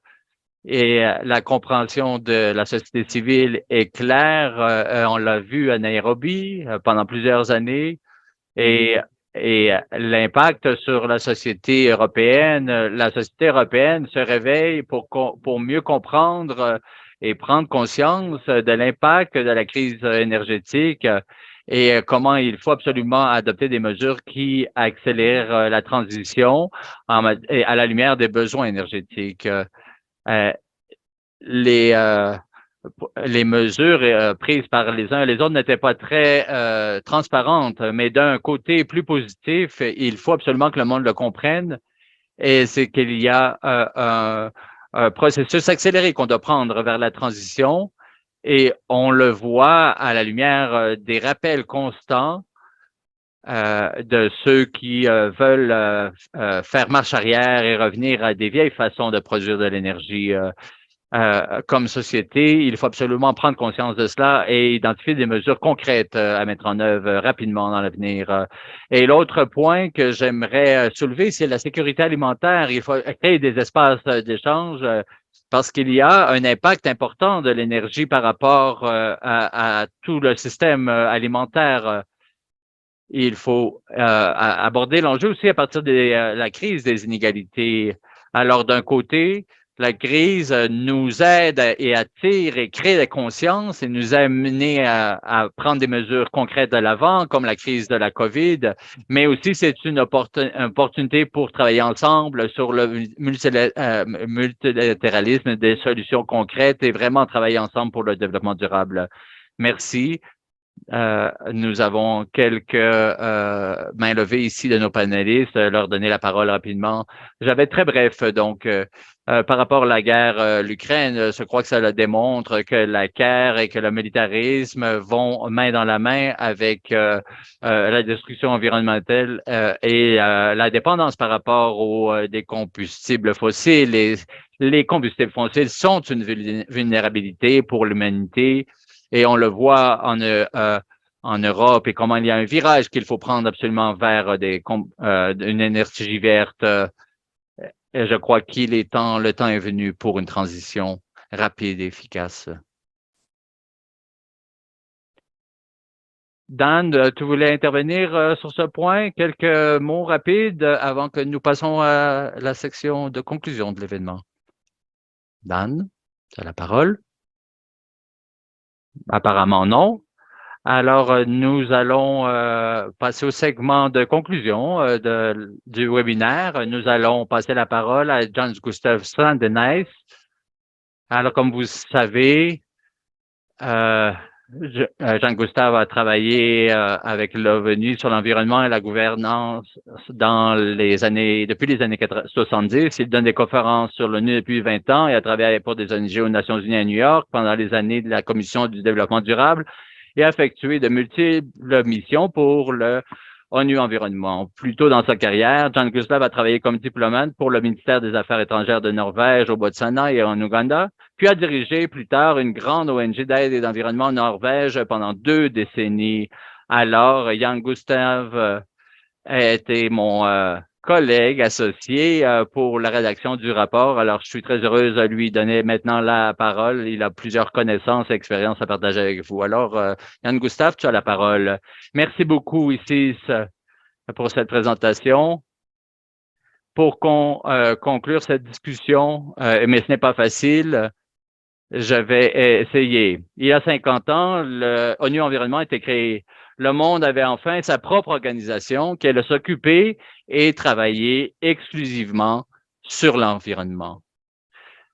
et la compréhension de la société civile est claire. On l'a vu à Nairobi pendant plusieurs années et, et l'impact sur la société européenne se réveille pour mieux comprendre et prendre conscience de l'impact de la crise énergétique et comment il faut absolument adopter des mesures qui accélèrent la transition à la lumière des besoins énergétiques. Les mesures prises par les uns et les autres n'étaient pas très transparentes, mais d'un côté plus positif, il faut absolument que le monde le comprenne, et c'est qu'il y a un processus accéléré qu'on doit prendre vers la transition, et on le voit à la lumière des rappels constants de ceux qui veulent faire marche arrière et revenir à des vieilles façons de produire de l'énergie. Comme société, il faut absolument prendre conscience de cela et identifier des mesures concrètes à mettre en œuvre rapidement dans l'avenir. Et l'autre point que j'aimerais soulever, c'est la sécurité alimentaire. Il faut créer des espaces d'échange parce qu'il y a un impact important de l'énergie par rapport à tout le système alimentaire. Il faut aborder l'enjeu aussi à partir de la crise des inégalités. Alors, d'un côté, la crise nous aide et attire et crée la conscience et nous a amené à prendre des mesures concrètes de l'avant, comme la crise de la COVID, mais aussi c'est une opportunité pour travailler ensemble sur le multilatéralisme, des solutions concrètes et vraiment travailler ensemble pour le développement durable. Merci. Nous avons quelques mains levées ici de nos panélistes, leur donner la parole rapidement. J'avais très bref, donc, par rapport à la guerre, l'Ukraine, je crois que ça le démontre que la guerre et que le militarisme vont main dans la main avec la destruction environnementale et la dépendance par rapport aux des combustibles fossiles. Les combustibles fossiles sont une vulnérabilité pour l'humanité. Et on le voit en Europe et comment il y a un virage qu'il faut prendre absolument vers une énergie verte. Et je crois qu'il est temps, le temps est venu pour une transition rapide et efficace. Dan, tu voulais intervenir sur ce point? Quelques mots rapides avant que nous passons à la section de conclusion de l'événement. Dan, tu as la parole? Apparemment non. Alors, nous allons passer au segment de conclusion du webinaire. Nous allons passer la parole à Jan Gustaf Strandenæs, Alors, comme vous savez, Jean-Gustave a travaillé avec l'ONU sur l'environnement et la gouvernance depuis les années 70. Il donne des conférences sur l'ONU depuis 20 ans et a travaillé pour des ONG aux Nations Unies à New York pendant les années de la Commission du développement durable et a effectué de multiples missions pour le ONU Environnement. Plus tôt dans sa carrière, Jean-Gustave a travaillé comme diplomate pour le ministère des Affaires étrangères de Norvège, au Botswana et en Ouganda, puis a dirigé plus tard une grande ONG d'aide et d'environnement en Norvège pendant 2 décennies. Alors, Jean-Gustave a été mon collègue associé pour la rédaction du rapport. Alors, je suis très heureuse de lui donner maintenant la parole. Il a plusieurs connaissances et expériences à partager avec vous. Alors, Jean-Gustave, tu as la parole. Merci beaucoup, Isis, pour cette présentation. Pour conclure cette discussion, mais ce n'est pas facile, je vais essayer. Il y a 50 ans, l'ONU Environnement a été créé. Le monde avait enfin sa propre organisation qui allait s'occuper et travailler exclusivement sur l'environnement.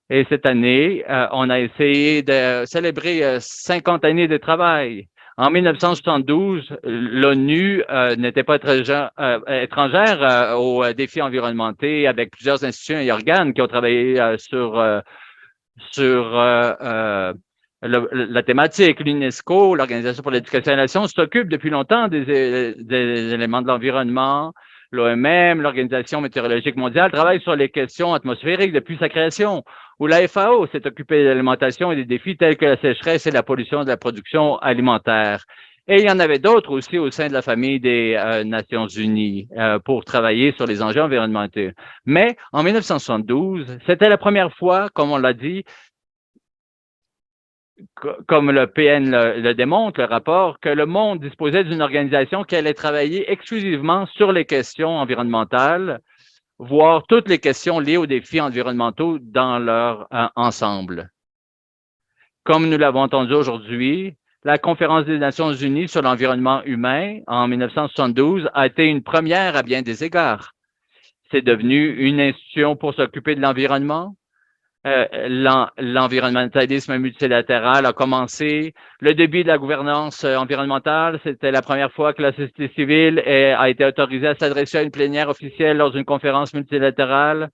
Et cette année, on a essayé de célébrer 50 années de travail. En 1972, l'ONU n'était pas étrangère aux défis environnementaux avec plusieurs institutions et organes qui ont travaillé sur la thématique. L'UNESCO, l'Organisation pour l'éducation et la science, s'occupe depuis longtemps des éléments de l'environnement. L'OMM, l'Organisation météorologique mondiale, travaille sur les questions atmosphériques depuis sa création. Ou la FAO s'est occupée de l'alimentation et des défis tels que la sécheresse et la pollution de la production alimentaire. Et il y en avait d'autres aussi au sein de la famille des Nations Unies pour travailler sur les enjeux environnementaux. Mais en 1972, c'était la première fois, comme on l'a dit, comme le PN le démontre, le rapport, que le monde disposait d'une organisation qui allait travailler exclusivement sur les questions environnementales, voire toutes les questions liées aux défis environnementaux dans leur ensemble. Comme nous l'avons entendu aujourd'hui, la Conférence des Nations Unies sur l'environnement humain en 1972 a été une première à bien des égards. C'est devenu une institution pour s'occuper de l'environnement. L'environnementalisme multilatéral a commencé. Le début de la gouvernance environnementale, c'était la première fois que la société civile a été autorisée à s'adresser à une plénière officielle lors d'une conférence multilatérale.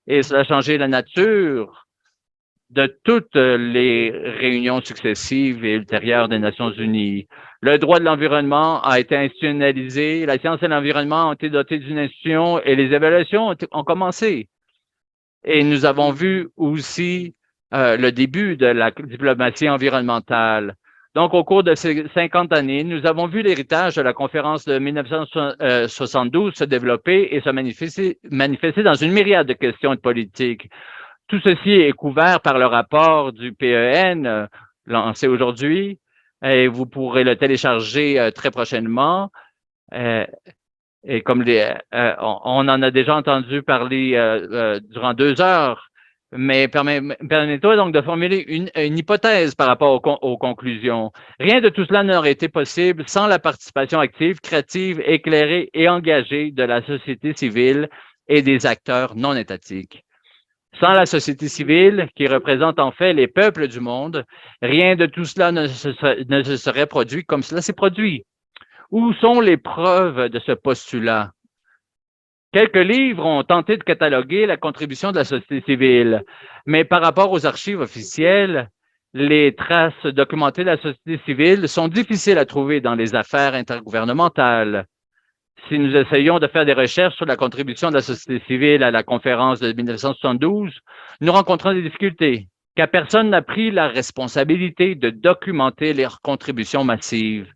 Et cela a changé la nature de toutes les réunions successives et ultérieures des Nations Unies. Le droit de l'environnement a été institutionnalisé, la science et l'environnement ont été dotés d'une institution et les évaluations ont commencé. Et nous avons vu aussi le début de la diplomatie environnementale. Donc, au cours de ces 50 années, nous avons vu l'héritage de la conférence de 1972 se développer et se manifester dans une myriade de questions et de politiques. Tout ceci est couvert par le rapport du PEN lancé aujourd'hui et vous pourrez le télécharger très prochainement. Et comme on en a déjà entendu parler durant 2 heures, mais permettez-moi donc de formuler une hypothèse par rapport aux conclusions. Rien de tout cela n'aurait été possible sans la participation active, créative, éclairée et engagée de la société civile et des acteurs non étatiques. Sans la société civile, qui représente en fait les peuples du monde, rien de tout cela ne se serait produit comme cela s'est produit. Où sont les preuves de ce postulat? Quelques livres ont tenté de cataloguer la contribution de la société civile, mais par rapport aux archives officielles, les traces documentées de la société civile sont difficiles à trouver dans les affaires intergouvernementales. Si nous essayons de faire des recherches sur la contribution de la société civile à la conférence de 1972, nous rencontrons des difficultés, car personne n'a pris la responsabilité de documenter leurs contributions massives.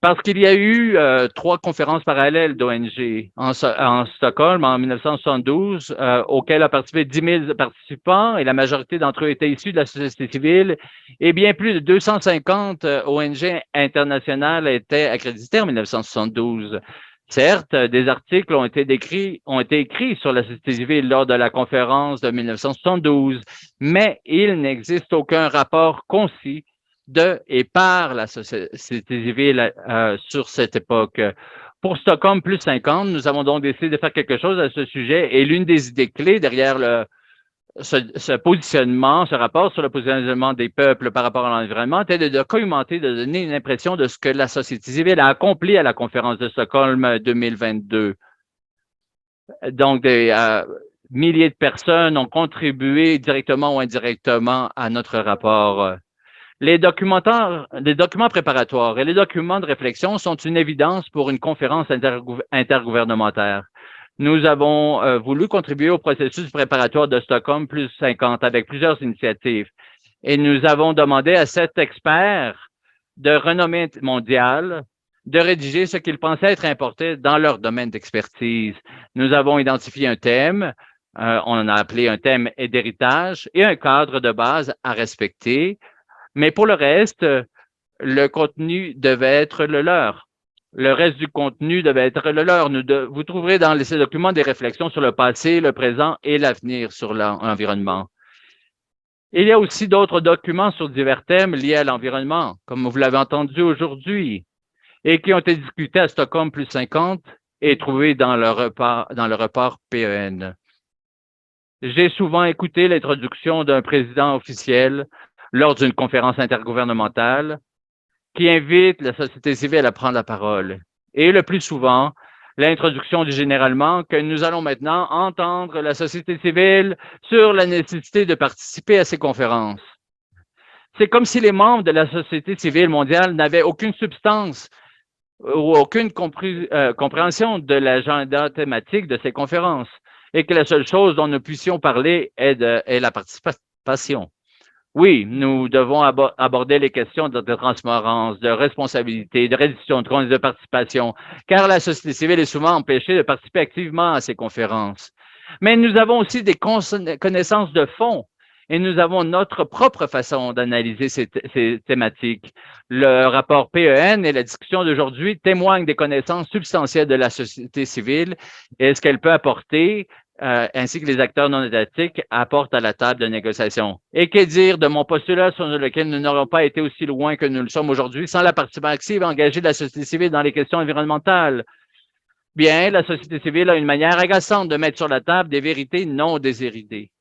Parce qu'il y a eu 3 conférences parallèles d'ONG en Stockholm en 1972, auxquelles ont participé 10 000 participants et la majorité d'entre eux étaient issus de la société civile et bien plus de 250 ONG internationales étaient accréditées en 1972. Certes, des articles ont été écrits sur la société civile lors de la conférence de 1972, mais il n'existe aucun rapport concis de et par la société civile sur cette époque. Pour Stockholm plus 50, nous avons donc décidé de faire quelque chose à ce sujet et l'une des idées clés derrière ce positionnement, ce rapport sur le positionnement des peuples par rapport à l'environnement était de documenter, de donner une impression de ce que la société civile a accompli à la conférence de Stockholm 2022. Donc, des milliers de personnes ont contribué directement ou indirectement à notre rapport. Les documents préparatoires et les documents de réflexion sont une évidence pour une conférence intergouvernementale. Nous avons voulu contribuer au processus préparatoire de Stockholm plus 50 avec plusieurs initiatives. Et nous avons demandé à 7 experts de renommée mondiale de rédiger ce qu'ils pensaient être important dans leur domaine d'expertise. Nous avons identifié un thème, on en a appelé un thème d'héritage et un cadre de base à respecter. Mais pour le reste, le contenu devait être le leur. Le reste du contenu devait être le leur. Vous trouverez dans ces documents des réflexions sur le passé, le présent et l'avenir sur l'environnement. Il y a aussi d'autres documents sur divers thèmes liés à l'environnement, comme vous l'avez entendu aujourd'hui, et qui ont été discutés à Stockholm plus 50 et trouvés dans le rapport PEN. J'ai souvent écouté l'introduction d'un président officiel lors d'une conférence intergouvernementale qui invite la société civile à prendre la parole. Et le plus souvent, l'introduction dit généralement que nous allons maintenant entendre la société civile sur la nécessité de participer à ces conférences. C'est comme si les membres de la société civile mondiale n'avaient aucune substance ou aucune compréhension de l'agenda thématique de ces conférences et que la seule chose dont nous puissions parler est la participation. Oui, nous devons aborder les questions de transparence, de responsabilité, de réduction de comptes et de participation, car la société civile est souvent empêchée de participer activement à ces conférences. Mais nous avons aussi des connaissances de fond et nous avons notre propre façon d'analyser ces thématiques. Le rapport PEN et la discussion d'aujourd'hui témoignent des connaissances substantielles de la société civile et ce qu'elle peut apporter ainsi que les acteurs non étatiques apportent à la table de négociation. Et que dire de mon postulat sur lequel nous n'aurions pas été aussi loin que nous le sommes aujourd'hui sans la participation active engagée de la société civile dans les questions environnementales? Bien, la société civile a une manière agaçante de mettre sur la table des vérités non déshéritées.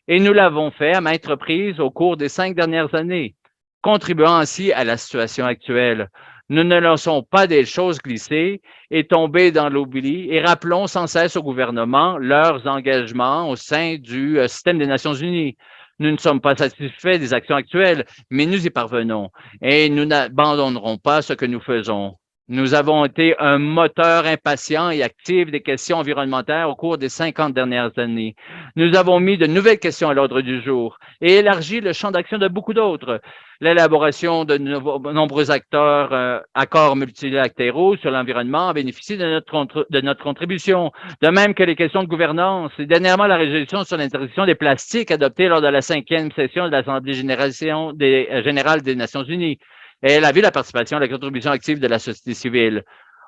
Et nous l'avons fait à maintes reprises au cours des 5 dernières années, contribuant ainsi à la situation actuelle. Nous ne laissons pas des choses glisser et tomber dans l'oubli et rappelons sans cesse au gouvernement leurs engagements au sein du système des Nations unies. Nous ne sommes pas satisfaits des actions actuelles, mais nous y parvenons et nous n'abandonnerons pas ce que nous faisons. Nous avons été un moteur impatient et actif des questions environnementales au cours des 50 dernières années. Nous avons mis de nouvelles questions à l'ordre du jour et élargi le champ d'action de beaucoup d'autres. L'élaboration de nombreux accords multilatéraux sur l'environnement a bénéficié de notre contribution, de même que les questions de gouvernance et dernièrement la résolution sur l'interdiction des plastiques adoptée lors de la 5e session de l'Assemblée générale des Nations unies. Et elle a vu la participation et la contribution active de la société civile.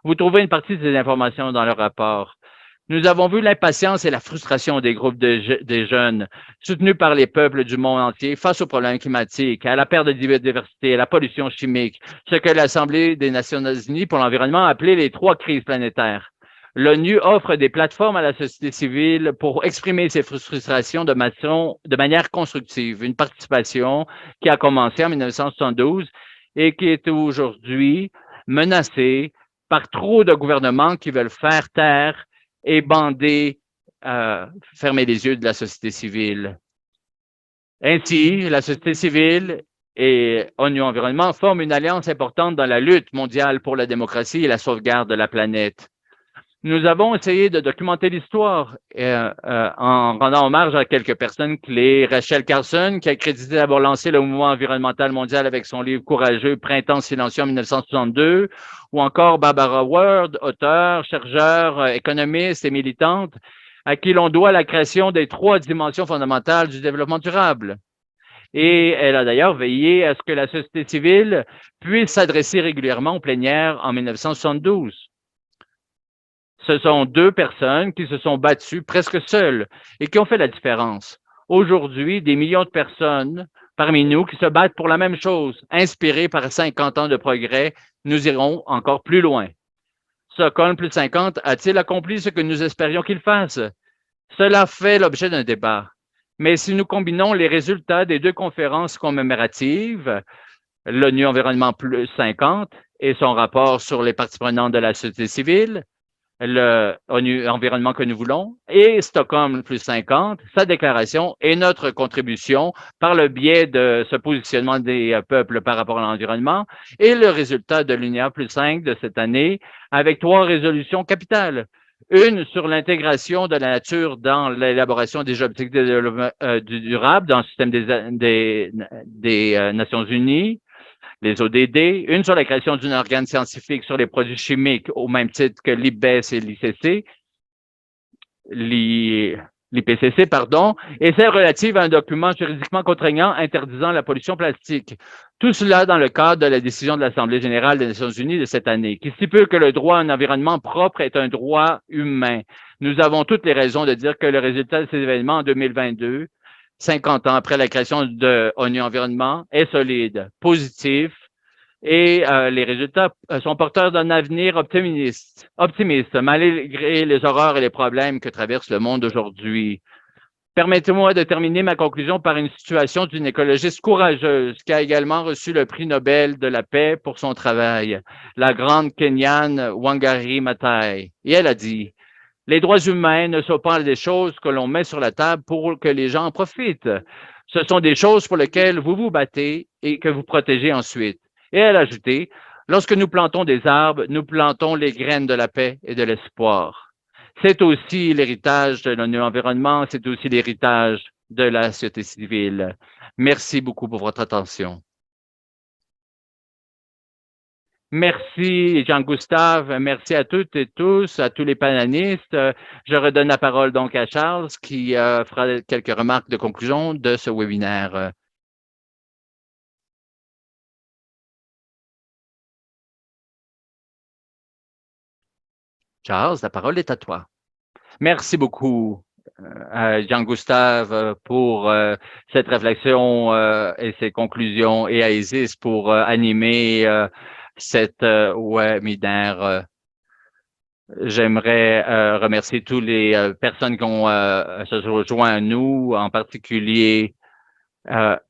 Vous trouvez une partie de ces informations dans le rapport. Nous avons vu l'impatience et la frustration des groupes des jeunes, soutenus par les peuples du monde entier face aux problèmes climatiques, à la perte de biodiversité, à la pollution chimique, ce que l'Assemblée des Nations unies pour l'environnement a appelé les 3 crises planétaires. L'ONU offre des plateformes à la société civile pour exprimer ses frustrations de manière constructive, une participation qui a commencé en 1972 et qui est aujourd'hui menacée par trop de gouvernements qui veulent faire taire et bander, fermer les yeux de la société civile. Ainsi, la société civile et ONU Environnement forment une alliance importante dans la lutte mondiale pour la démocratie et la sauvegarde de la planète. Nous avons essayé de documenter l'histoire en rendant hommage à quelques personnes clés. Rachel Carson, qui a crédité d'avoir lancé le mouvement environnemental mondial avec son livre courageux « Printemps silencieux » en 1962, ou encore Barbara Ward, auteure, chercheure, économiste et militante, à qui l'on doit la création des 3 dimensions fondamentales du développement durable. Et elle a d'ailleurs veillé à ce que la société civile puisse s'adresser régulièrement aux plénières en 1972. Ce sont 2 personnes qui se sont battues presque seules et qui ont fait la différence. Aujourd'hui, des millions de personnes parmi nous qui se battent pour la même chose, inspirés par 50 ans de progrès, nous irons encore plus loin. Stockholm plus 50 a-t-il accompli ce que nous espérions qu'il fasse? Cela fait l'objet d'un débat. Mais si nous combinons les résultats des deux conférences commémoratives, l'ONU Environnement plus 50 et son rapport sur les parties prenantes de la société civile, le ONU Environnement que nous voulons, et Stockholm plus 50, sa déclaration et notre contribution par le biais de ce positionnement des peuples par rapport à l'environnement et le résultat de l'UNIA plus 5 de cette année avec 3 résolutions capitales. Une sur l'intégration de la nature dans l'élaboration des objectifs de développement durable dans le système des Nations Unies, les ODD, une sur la création d'un organe scientifique sur les produits chimiques au même titre que l'IPBES et l'IPCC, et celle relative à un document juridiquement contraignant interdisant la pollution plastique. Tout cela dans le cadre de la décision de l'Assemblée générale des Nations unies de cette année, qui stipule que le droit à un environnement propre est un droit humain. Nous avons toutes les raisons de dire que le résultat de ces événements en 2022, 50 ans après la création de ONU Environnement, est solide, positif, et les résultats sont porteurs d'un avenir optimiste, malgré les horreurs et les problèmes que traverse le monde aujourd'hui. Permettez-moi de terminer ma conclusion par une situation d'une écologiste courageuse qui a également reçu le prix Nobel de la paix pour son travail, la grande Kenyane Wangari Maathai. Et elle a dit: les droits humains ne sont pas des choses que l'on met sur la table pour que les gens en profitent. Ce sont des choses pour lesquelles vous vous battez et que vous protégez ensuite. Et elle a ajouté: lorsque nous plantons des arbres, nous plantons les graines de la paix et de l'espoir. C'est aussi l'héritage de l'ONU Environnement, c'est aussi l'héritage de la société civile. Merci beaucoup pour votre attention. Merci Jean-Gustave, merci à toutes et tous, à tous les panélistes. Je redonne la parole donc à Charles qui fera quelques remarques de conclusion de ce webinaire. Charles, la parole est à toi. Merci beaucoup, Jean-Gustave, pour cette réflexion et ces conclusions, et à Isis pour animer cette webinaire. J'aimerais remercier toutes les personnes qui ont se rejoint à nous, en particulier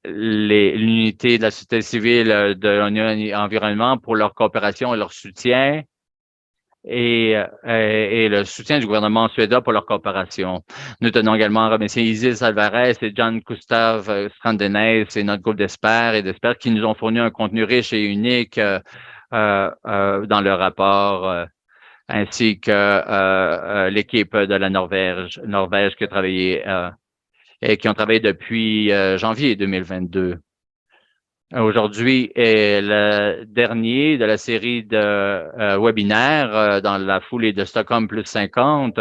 l'unité de la société civile de l'ONU Environnement pour leur coopération et leur soutien. Et le soutien du gouvernement suédois pour leur coopération. Nous tenons également à remercier Isis Alvarez et Jean-Gustave Strandenes et notre groupe d'experts qui nous ont fourni un contenu riche et unique dans le rapport, ainsi que l'équipe de la Norvège qui a travaillé et qui ont travaillé depuis janvier 2022. Aujourd'hui est le dernier de la série de webinaires dans la foulée de Stockholm plus 50.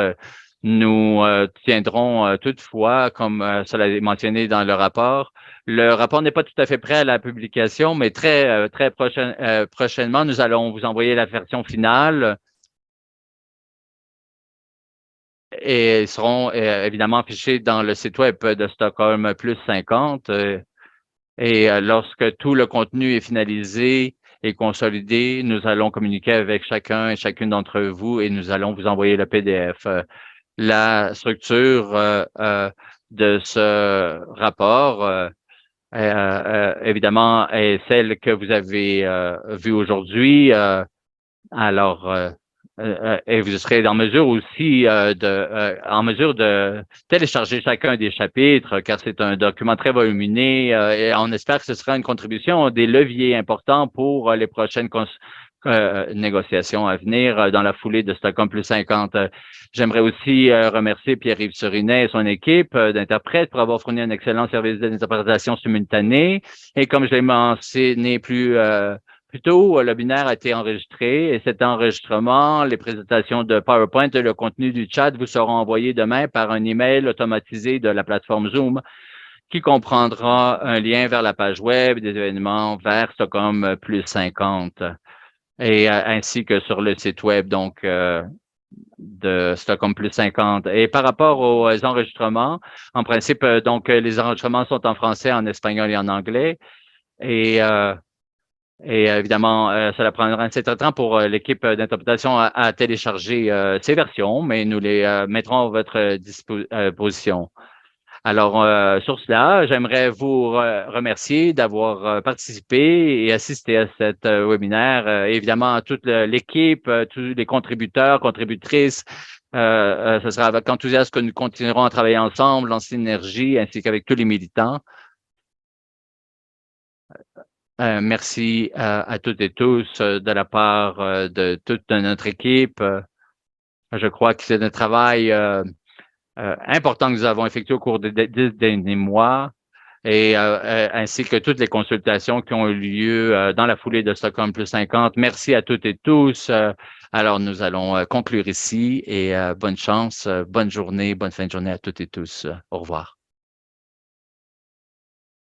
Nous tiendrons toutefois, comme cela est mentionné dans le rapport n'est pas tout à fait prêt à la publication, mais très prochainement, nous allons vous envoyer la version finale et ils seront évidemment affichés dans le site web de Stockholm plus 50. Et lorsque tout le contenu est finalisé et consolidé, nous allons communiquer avec chacun et chacune d'entre vous et nous allons vous envoyer le PDF. La structure de ce rapport, évidemment, est celle que vous avez vue aujourd'hui. Et vous serez en mesure aussi de télécharger chacun des chapitres, car c'est un document très volumineux et on espère que ce sera une contribution, des leviers importants pour les prochaines négociations à venir dans la foulée de Stockholm plus 50. J'aimerais aussi remercier Pierre-Yves Surinet et son équipe d'interprètes pour avoir fourni un excellent service d'interprétation simultanée. Et comme je l'ai mentionné plus tôt, le webinaire a été enregistré et cet enregistrement, les présentations de PowerPoint et le contenu du chat vous seront envoyés demain par un email automatisé de la plateforme Zoom qui comprendra un lien vers la page web des événements vers Stockholm plus 50 et ainsi que sur le site web donc de Stockholm plus 50. Et par rapport aux enregistrements, en principe, donc les enregistrements sont en français, en espagnol et en anglais. Et évidemment, cela prendra un certain temps pour l'équipe d'interprétation à télécharger ces versions, mais nous les mettrons à votre disposition. Alors, sur cela, j'aimerais vous remercier d'avoir participé et assisté à cet webinaire. Évidemment, toute l'équipe, tous les contributeurs, contributrices, ce sera avec enthousiasme que nous continuerons à travailler ensemble en synergie ainsi qu'avec tous les militants. Merci à toutes et tous de la part de toute notre équipe. Je crois que c'est un travail important que nous avons effectué au cours des 10 derniers mois et ainsi que toutes les consultations qui ont eu lieu dans la foulée de Stockholm Plus 50. Merci à toutes et tous. Alors, nous allons conclure ici et bonne chance, bonne journée, bonne fin de journée à toutes et tous. Au revoir.